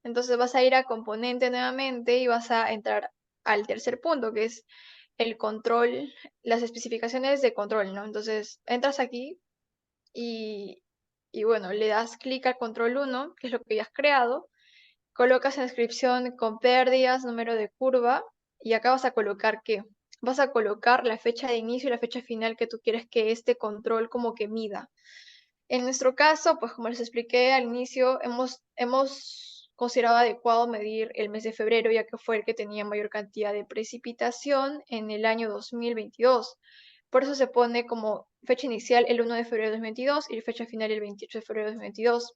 Entonces vas a ir a componente nuevamente y vas a entrar al tercer punto, que es el control, las especificaciones de control, ¿no? Entonces entras aquí y, bueno, le das clic al control 1, que es lo que ya has creado, colocas en descripción con pérdidas, número de curva, y acá vas a colocar ¿qué? Vas a colocar la fecha de inicio y la fecha final que tú quieres que este control como que mida. En nuestro caso, pues como les expliqué al inicio, hemos considerado adecuado medir el mes de febrero, ya que fue el que tenía mayor cantidad de precipitación en el año 2022. Por eso se pone como fecha inicial el 1 de febrero de 2022 y fecha final el 28 de febrero de 2022.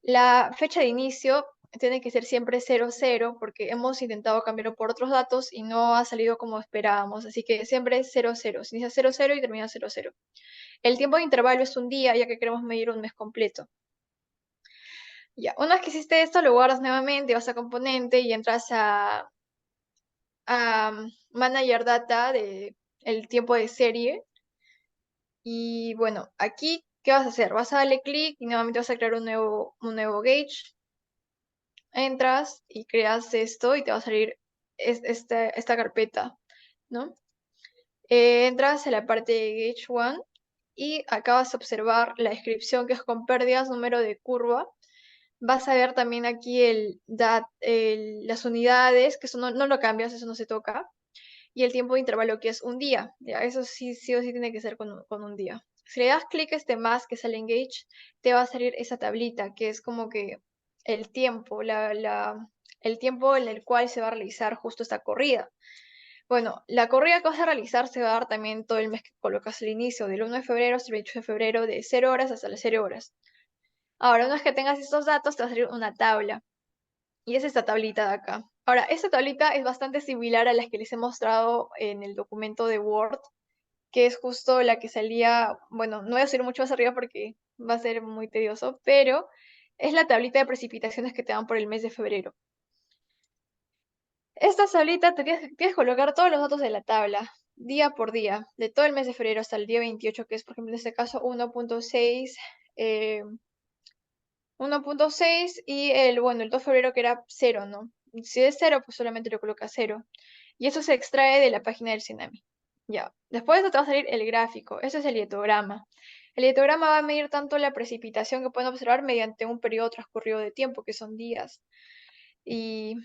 La fecha de inicio tiene que ser siempre 00 porque hemos intentado cambiarlo por otros datos y no ha salido como esperábamos, así que siempre es 00. Se inicia 00 y termina 00. El tiempo de intervalo es un día, ya que queremos medir un mes completo. Ya, una vez que hiciste esto, lo guardas nuevamente, vas a componente y entras a Manager Data de el tiempo de serie. Y bueno, aquí, ¿qué vas a hacer? Vas a darle clic y nuevamente vas a crear un nuevo gauge. Entras y creas esto y te va a salir esta carpeta, ¿no? Entras a la parte de Gauge 1 y acá vas a observar la descripción que es con pérdidas, número de curva. Vas a ver también aquí las unidades, que eso no lo cambias, eso no se toca. Y el tiempo de intervalo que es un día. Ya, eso sí o sí tiene que ser con un día. Si le das clic a este más que sale en Gauge, te va a salir esa tablita, que es como que el tiempo, el tiempo en el cual se va a realizar justo esta corrida. Bueno, la corrida que vas a realizar se va a dar también todo el mes que colocas al inicio, del 1 de febrero hasta el 28 de febrero, de 0 horas hasta las 0 horas. Ahora, una vez que tengas estos datos, te va a salir una tabla. Y es esta tablita de acá. Ahora, esta tablita es bastante similar a las que les he mostrado en el documento de Word, que es justo la que salía, bueno, no voy a subir mucho más arriba porque va a ser muy tedioso, pero es la tablita de precipitaciones que te dan por el mes de febrero. Esta tablita tienes que colocar todos los datos de la tabla, día por día, de todo el mes de febrero hasta el día 28, que es, por ejemplo, en este caso 1.6, 1.6 y el 2 de febrero que era 0, ¿no? Si es 0, pues solamente lo colocas 0. Y eso se extrae de la página del Tsunami. Ya, después de eso te va a salir el gráfico, ese es el hietograma. El hietograma va a medir tanto la precipitación que pueden observar mediante un periodo transcurrido de tiempo, que son días. Y,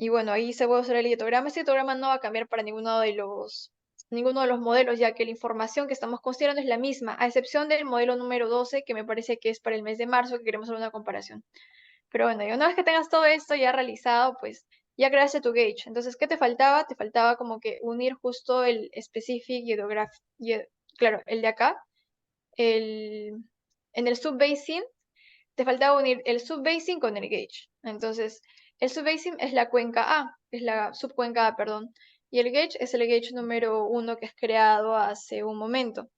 bueno, ahí se puede usar el hietograma. Este hietograma no va a cambiar para ninguno de los modelos, ya que la información que estamos considerando es la misma, a excepción del modelo número 12, que me parece que es para el mes de marzo, que queremos hacer una comparación. Pero bueno, y una vez que tengas todo esto ya realizado, pues ya creaste tu gauge. Entonces, ¿qué te faltaba? Te faltaba como que unir justo el specific claro, el de acá, en el subbasing, te faltaba unir el subbasing con el gauge. Entonces, el subbasing es la cuenca A, es la subcuenca A, perdón, y el gauge es el gauge número 1 que has creado hace un momento.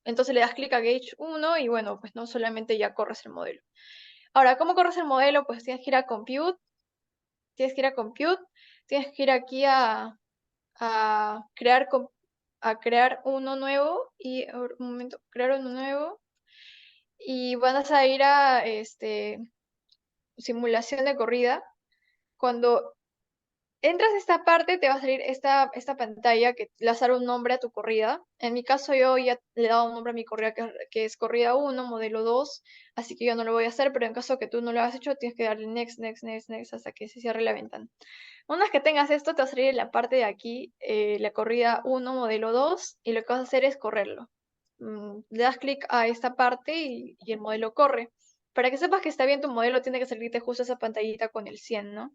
Entonces le das clic a gauge 1 y bueno, pues no solamente ya corres el modelo. Ahora, ¿cómo corres el modelo? Pues tienes que ir a Compute, tienes que ir a Compute, tienes que ir aquí a crear, a crear uno nuevo y, a ver, un momento, crear uno nuevo y vas a ir a simulación de corrida. Cuando entras a esta parte te va a salir esta pantalla que le vas a dar un nombre a tu corrida. En mi caso yo ya le he dado un nombre a mi corrida que es corrida 1, modelo 2, así que yo no lo voy a hacer, pero en caso que tú no lo hayas hecho tienes que darle next, next, next, next hasta que se cierre la ventana. Una vez que tengas esto te va a salir en la parte de aquí la corrida 1, modelo 2 y lo que vas a hacer es correrlo. Le das clic a esta parte y el modelo corre. Para que sepas que está bien tu modelo tiene que salirte justo esa pantallita con el 100, ¿no?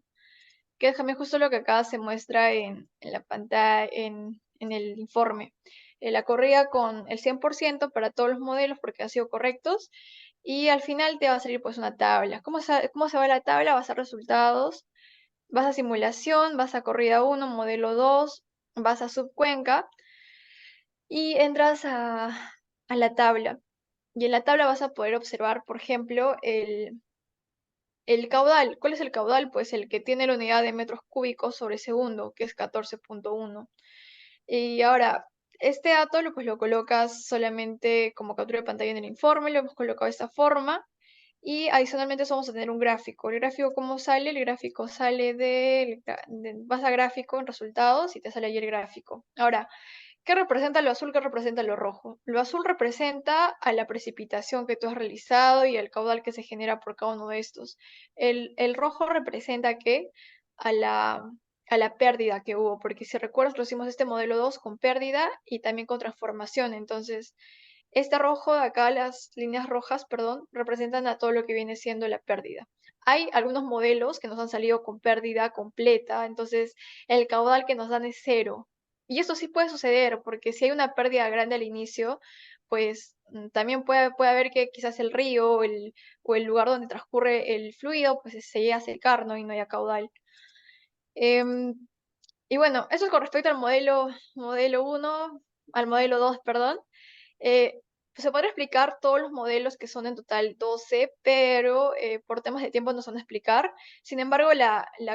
Que es también justo lo que acá se muestra en la pantalla, en el informe. La corrida con el 100% para todos los modelos porque han sido correctos y al final te va a salir pues una tabla. ¿Cómo se va la tabla? Vas a resultados, vas a simulación, vas a corrida 1, modelo 2, vas a subcuenca y entras a la tabla. Y en la tabla vas a poder observar, por ejemplo, el caudal. ¿Cuál es el caudal? Pues el que tiene la unidad de metros cúbicos sobre segundo, que es 14.1. Y ahora, este dato pues lo colocas solamente como captura de pantalla en el informe, lo hemos colocado de esta forma. Y adicionalmente eso vamos a tener un gráfico. ¿El gráfico cómo sale? El gráfico sale vas a gráfico en resultados y te sale ahí el gráfico. Ahora, ¿qué representa lo azul? ¿Qué representa lo rojo? Lo azul representa a la precipitación que tú has realizado y el caudal que se genera por cada uno de estos. El rojo representa ¿qué? A la pérdida que hubo, porque si recuerdas, lo hicimos este modelo 2 con pérdida y también con transformación. Entonces, este rojo de acá, las líneas rojas, perdón, representan a todo lo que viene siendo la pérdida. Hay algunos modelos que nos han salido con pérdida completa, entonces el caudal que nos dan es cero. Y eso sí puede suceder, porque si hay una pérdida grande al inicio, pues también puede haber que quizás el río o el lugar donde transcurre el fluido, pues se llegue a secar, ¿no? Y no haya caudal. Em, y bueno, eso es con respecto al modelo 1, al modelo 2, perdón. Eh, Se podría explicar todos los modelos que son en total 12, pero por temas de tiempo no se van a explicar. Sin embargo,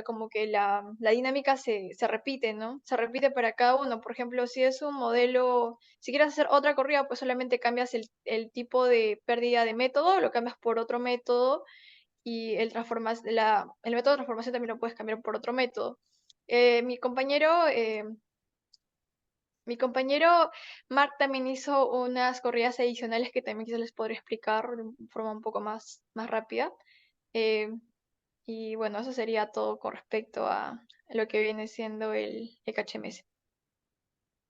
como que la dinámica se repite, ¿no? Se repite para cada uno. Por ejemplo, si es un modelo, si quieres hacer otra corrida, pues solamente cambias el tipo de pérdida de método, lo cambias por otro método y el método de transformación también lo puedes cambiar por otro método. Eh, mi compañero, eh, Mi compañero Mark también hizo unas corridas adicionales que también quizás les podría explicar de forma un poco más rápida. Eh, y bueno, eso sería todo con respecto a lo que viene siendo el HMS.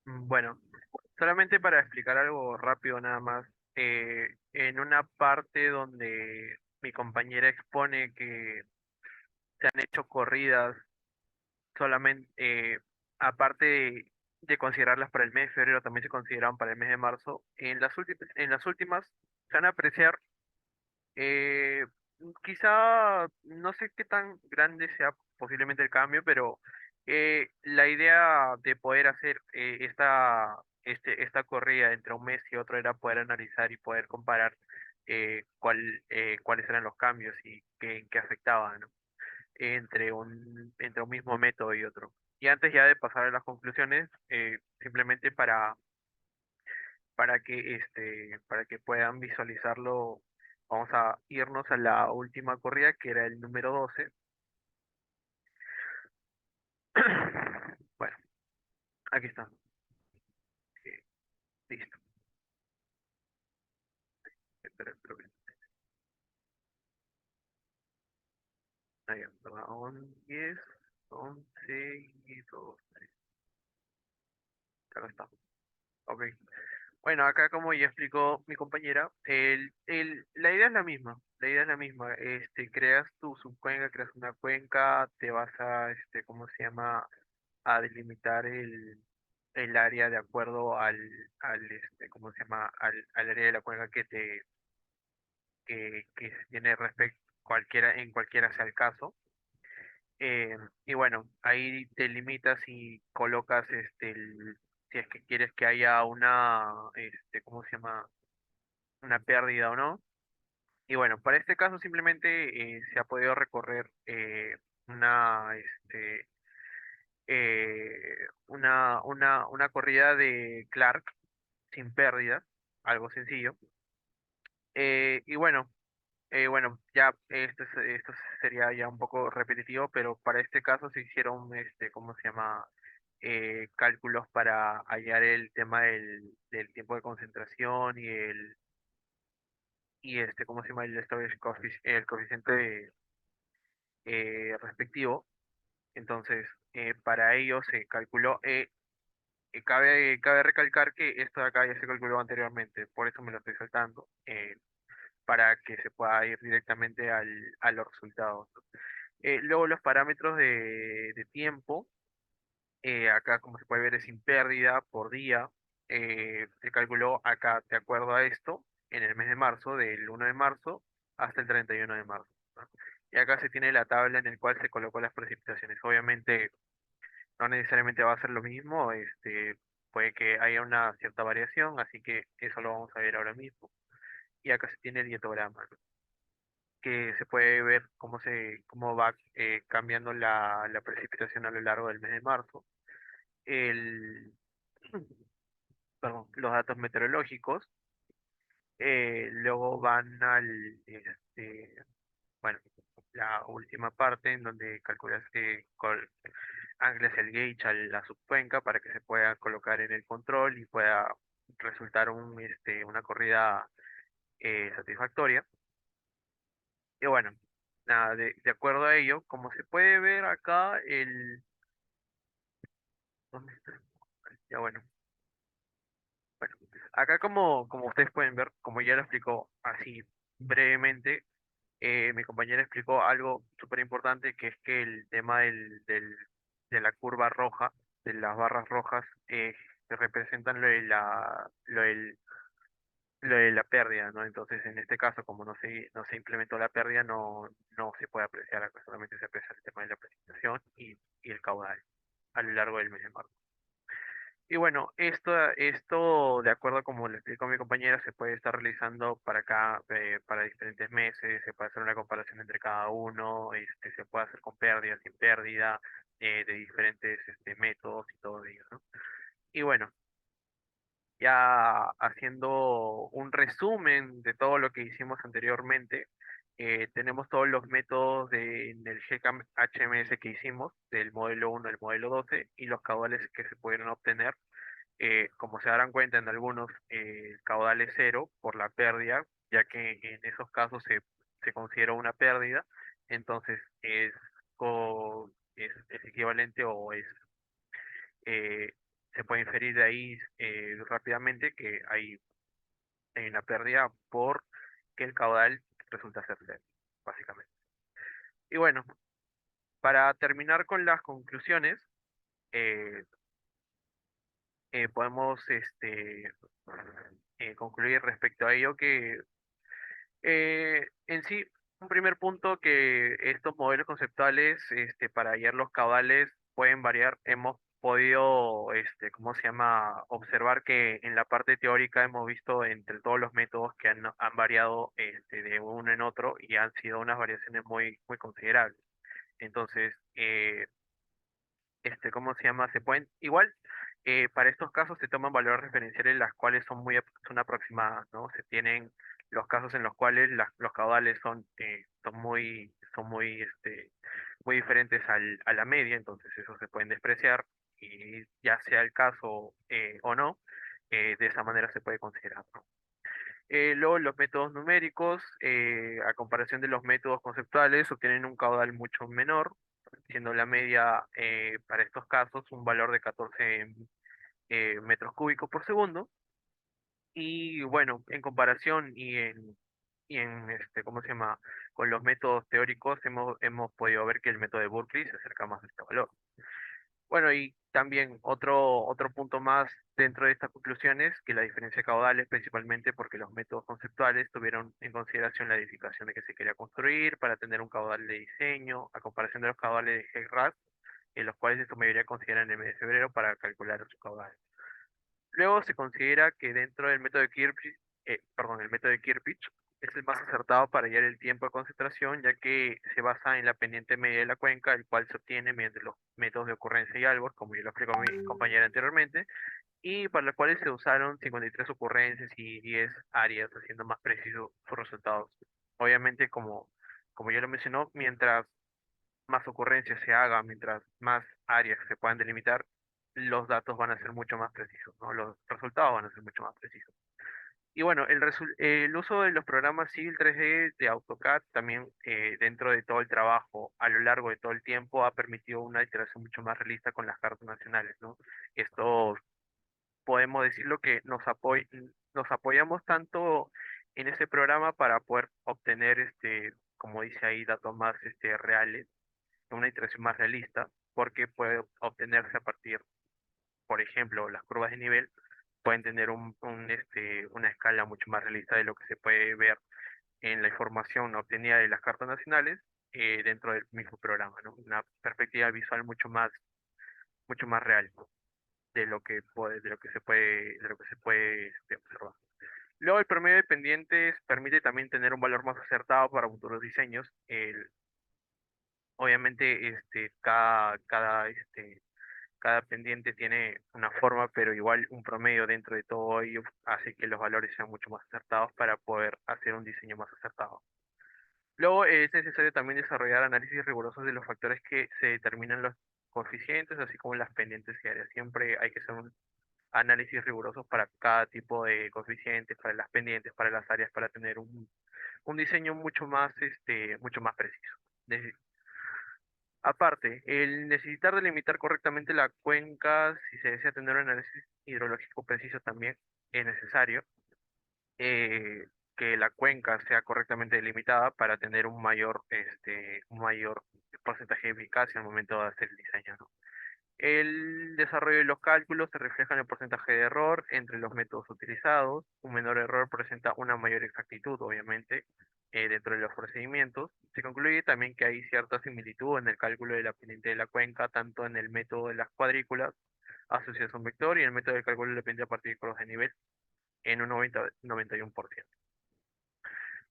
Bueno, solamente para explicar algo rápido nada más, en una parte donde mi compañera expone que se han hecho corridas solamente, aparte de considerarlas para el mes de febrero, también se consideraban para el mes de marzo, en las últimas se van a apreciar, eh, quizá, no sé qué tan grande sea posiblemente el cambio, pero la idea de poder hacer esta corrida entre un mes y otro era poder analizar y poder comparar cuáles eran los cambios y qué afectaban, ¿no? Entre un mismo método y otro. Y antes ya de pasar a las conclusiones, simplemente para que puedan visualizarlo, vamos a irnos a la última corrida, que era el número 12. Bueno, aquí está. Eh, Listo. Espera, espera, espera. Ahí, perdón, 10, 11 y 12. Acá está. Ok. Bueno, acá como ya explicó mi compañera, la idea es la misma. La idea es la misma. Creas tu subcuenca, creas una cuenca, te vas ¿cómo se llama? A delimitar el área de acuerdo ¿cómo se llama? Al área de la cuenca que tiene respecto en cualquiera sea el caso. Y bueno, ahí te limitas y colocas si es que quieres que haya ¿cómo se llama? Una pérdida o no. Y bueno, para este caso simplemente se ha podido recorrer una, este, una corrida de Clark sin pérdida, algo sencillo. Y bueno, ya esto sería ya un poco repetitivo, pero para este caso se hicieron, ¿cómo se llama? Cálculos para hallar el tema del tiempo de concentración y ¿cómo se llama? El coeficiente respectivo. Entonces, para ello se calculó, cabe recalcar que esto de acá ya se calculó anteriormente, por eso me lo estoy saltando, para que se pueda ir directamente a los resultados, ¿no? Luego los parámetros de tiempo, acá como se puede ver es sin pérdida por día, se calculó acá de acuerdo a esto en el mes de marzo, del 1 de marzo hasta el 31 de marzo, ¿no? Y acá se tiene la tabla en el cual se colocó las precipitaciones. Obviamente no necesariamente va a ser lo mismo, puede que haya una cierta variación, así que eso lo vamos a ver ahora mismo. Y acá se tiene el dietograma, ¿no? Que se puede ver cómo va cambiando la precipitación a lo largo del mes de marzo. El, perdón, los datos meteorológicos, Luego van bueno, la última parte en donde calculas anclas el gauge a la subcuenca para que se pueda colocar en el control y pueda resultar una corrida satisfactoria. Y bueno, nada, de acuerdo a ello, como se puede ver acá, ¿dónde está? Ya bueno, acá como ustedes pueden ver, como ya lo explicó así brevemente, mi compañera explicó algo súper importante, que es que el tema de la curva roja, de las barras rojas, que representan lo de la pérdida, ¿no? Entonces, en este caso, como no se implementó la pérdida, no se puede apreciar, acá solamente se aprecia el tema de la precipitación y el caudal a lo largo del mes de marzo. Y bueno, esto, de acuerdo a como le explicó mi compañera, se puede estar realizando para diferentes meses, se puede hacer una comparación entre cada uno, se puede hacer con pérdida, sin pérdida, de diferentes métodos y todo ello, ¿no? Y bueno, ya haciendo un resumen de todo lo que hicimos anteriormente, tenemos todos los métodos del GCAM HMS que hicimos, del modelo 1 al modelo 12, y los caudales que se pudieron obtener. Como se darán cuenta en algunos, el caudal es cero por la pérdida, ya que en esos casos se considera una pérdida, entonces es equivalente eh, se puede inferir de ahí rápidamente que hay una pérdida por que el caudal resulta ser cero, básicamente. Y bueno, para terminar con las conclusiones, eh, podemos concluir respecto a ello que en sí, un primer punto, que estos modelos conceptuales para hallar los caudales pueden variar. Hemos podido, ¿cómo se llama?, observar que en la parte teórica hemos visto entre todos los métodos que han variado de uno en otro, y han sido unas variaciones muy, muy considerables. Entonces, ¿cómo se llama? Se pueden, igual, para estos casos se toman valores referenciales las cuales son aproximadas, ¿no? Se tienen los casos en los cuales los caudales muy diferentes a la media, entonces eso se pueden despreciar, y ya sea el caso o no, de esa manera se puede considerar, ¿no? Luego los métodos numéricos, a comparación de los métodos conceptuales, obtienen un caudal mucho menor, siendo la media para estos casos un valor de 14 metros cúbicos por segundo. Y bueno, en comparación ¿cómo se llama? Con los métodos teóricos, hemos podido ver que el método de Berkeley se acerca más a este valor. Bueno, y también otro punto más dentro de estas conclusiones, que la diferencia caudal es principalmente porque los métodos conceptuales tuvieron en consideración la edificación de que se quería construir para tener un caudal de diseño, a comparación de los caudales de HEC-RAS, en los cuales en su mayoría consideran el mes de febrero para calcular su caudal. Luego se considera que dentro del método de Kirchhoff, el método de Kirchhoff es el más acertado para hallar el tiempo de concentración, ya que se basa en la pendiente media de la cuenca, el cual se obtiene mediante los métodos de ocurrencia y Albor, como ya lo explicó mi compañera anteriormente, y para los cuales se usaron 53 ocurrencias y 10 áreas, haciendo más precisos sus resultados. Obviamente, como ya lo mencionó, mientras más ocurrencias se hagan, mientras más áreas se puedan delimitar, los datos van a ser mucho más precisos, ¿no? Los resultados van a ser mucho más precisos. Y bueno, el uso de los programas Civil 3D de AutoCAD también, dentro de todo el trabajo a lo largo de todo el tiempo, ha permitido una iteración mucho más realista con las cartas nacionales, ¿no? Esto podemos decirlo que nos apoyamos tanto en ese programa para poder obtener, como dice ahí, datos más reales, una iteración más realista, porque puede obtenerse a partir, por ejemplo, las curvas de nivel pueden tener una escala mucho más realista de lo que se puede ver en la información obtenida de las cartas nacionales, dentro del mismo programa, ¿no? Una perspectiva visual mucho más real, ¿no?, de lo que se puede observar. Luego, el promedio de pendientes permite también tener un valor más acertado para futuros diseños. Obviamente, cada pendiente tiene una forma, pero igual un promedio dentro de todo ello hace que los valores sean mucho más acertados para poder hacer un diseño más acertado. Luego es necesario también desarrollar análisis rigurosos de los factores que se determinan los coeficientes, así como las pendientes diarias. Siempre hay que hacer un análisis rigurosos para cada tipo de coeficientes, para las pendientes, para las áreas, para tener un diseño mucho más preciso. Aparte, el necesitar delimitar correctamente la cuenca, si se desea tener un análisis hidrológico preciso también es necesario que la cuenca sea correctamente delimitada para tener un mayor porcentaje de eficacia al momento de hacer el diseño, ¿no? El desarrollo de los cálculos se refleja en el porcentaje de error entre los métodos utilizados. Un menor error presenta una mayor exactitud, obviamente, dentro de los procedimientos. Se concluye también que hay cierta similitud en el cálculo de la pendiente de la cuenca, tanto en el método de las cuadrículas, asociación vector, y el método de cálculo de la pendiente a partir de curvas de nivel en un 91%.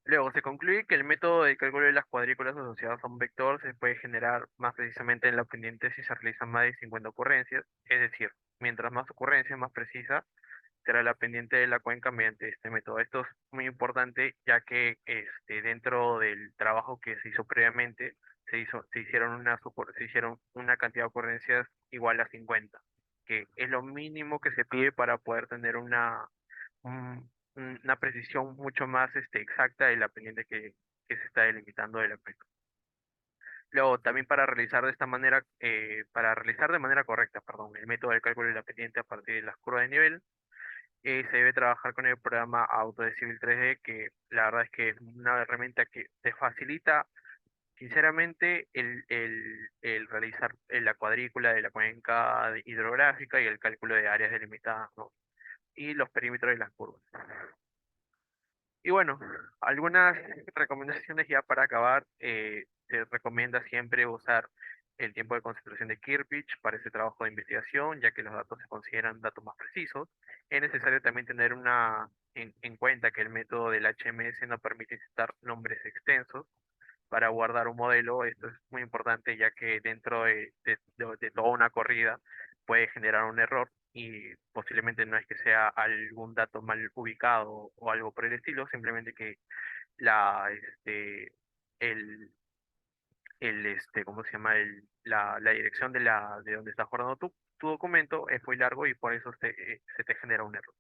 Luego, se concluye que el método de cálculo de las cuadrículas asociadas a un vector se puede generar más precisamente en la pendiente si se realizan más de 50 ocurrencias, es decir, mientras más ocurrencias, más precisa será la pendiente de la cuenca mediante este método. Esto es muy importante ya que dentro del trabajo que se hizo previamente se hicieron una cantidad de ocurrencias igual a 50, que es lo mínimo que se pide para poder tener una precisión mucho más exacta de la pendiente que se está delimitando de la cuenca. Luego, también para realizar de manera correcta, perdón, el método de cálculo de la pendiente a partir de las curvas de nivel, se debe trabajar con el programa Autodecibel 3D, que la verdad es que es una herramienta que te facilita, sinceramente, el realizar la cuadrícula de la cuenca hidrográfica y el cálculo de áreas delimitadas, ¿no? Y los perímetros de las curvas. Y bueno, algunas recomendaciones ya para acabar. Se recomienda siempre usar el tiempo de concentración de Kirpich para este trabajo de investigación, ya que los datos se consideran datos más precisos. Es necesario también tener en cuenta que el método del HMS no permite citar nombres extensos para guardar un modelo. Esto es muy importante, ya que dentro de toda una corrida puede generar un error y posiblemente no es que sea algún dato mal ubicado o algo por el estilo, simplemente que la, este, el, ¿cómo se llama? La dirección de donde estás guardando tu documento es muy largo y por eso se te genera un error.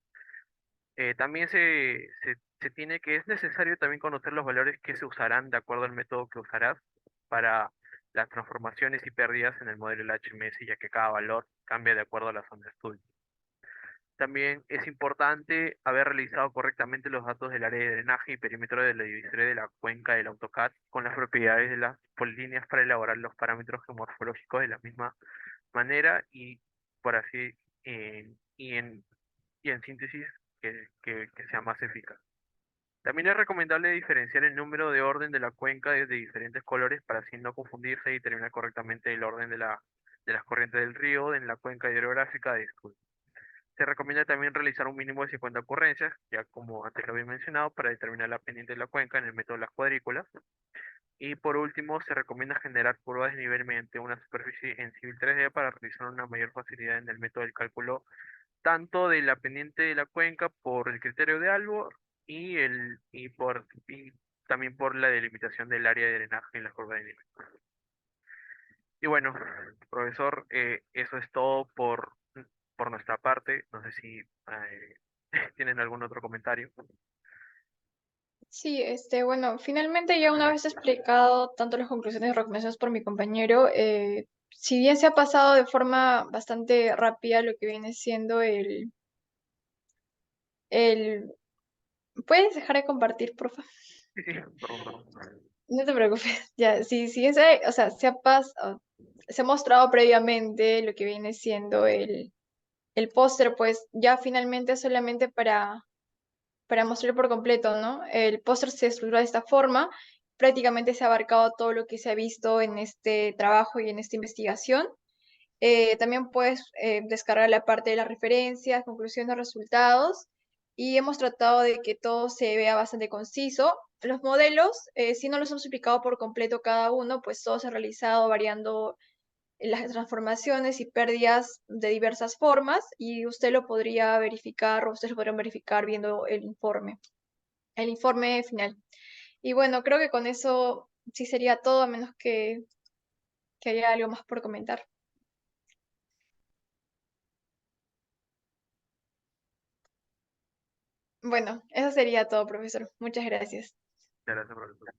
También es necesario también conocer los valores que se usarán de acuerdo al método que usarás para las transformaciones y pérdidas en el modelo HMS, ya que cada valor cambia de acuerdo a la zona de estudio. También es importante haber realizado correctamente los datos del área de drenaje y perímetro de la divisoria de la cuenca del AutoCAD con las propiedades de las polilíneas para elaborar los parámetros geomorfológicos de la misma manera y por así, y en, y en síntesis que sea más eficaz. También es recomendable diferenciar el número de orden de la cuenca desde diferentes colores para así no confundirse y determinar correctamente el orden de las corrientes del río en la cuenca hidrográfica de Escudo. Se recomienda también realizar un mínimo de 50 ocurrencias, ya como antes lo había mencionado, para determinar la pendiente de la cuenca en el método de las cuadrículas. Y por último, se recomienda generar curvas de nivel mediante una superficie en Civil 3D para realizar una mayor facilidad en el método del cálculo tanto de la pendiente de la cuenca por el criterio de Albor y también por la delimitación del área de drenaje en la curva de nivel. Y bueno, profesor, eso es todo por nuestra parte. No sé si tienen algún otro comentario. Sí, bueno, finalmente ya una vez explicado tanto las conclusiones y recomendaciones por mi compañero, si bien se ha pasado de forma bastante rápida lo que viene siendo el... ¿Puedes dejar de compartir, por favor? Sí, sí, perdón, perdón. No te preocupes, ya, sí, o sea, se ha mostrado previamente lo que viene siendo el póster, pues ya finalmente solamente para mostrar por completo, ¿no? El póster se estructura de esta forma, prácticamente se ha abarcado todo lo que se ha visto en este trabajo y en esta investigación. También puedes descargar la parte de las referencias, conclusiones, resultados, y hemos tratado de que todo se vea bastante conciso. Los modelos, si no los hemos explicado por completo cada uno, pues todo se ha realizado variando las transformaciones y pérdidas de diversas formas y usted lo podría verificar o ustedes lo podrían verificar viendo el informe final. Y bueno, creo que con eso sí sería todo, a menos que haya algo más por comentar. Bueno, eso sería todo, profesor. Muchas gracias. Muchas gracias, profesor.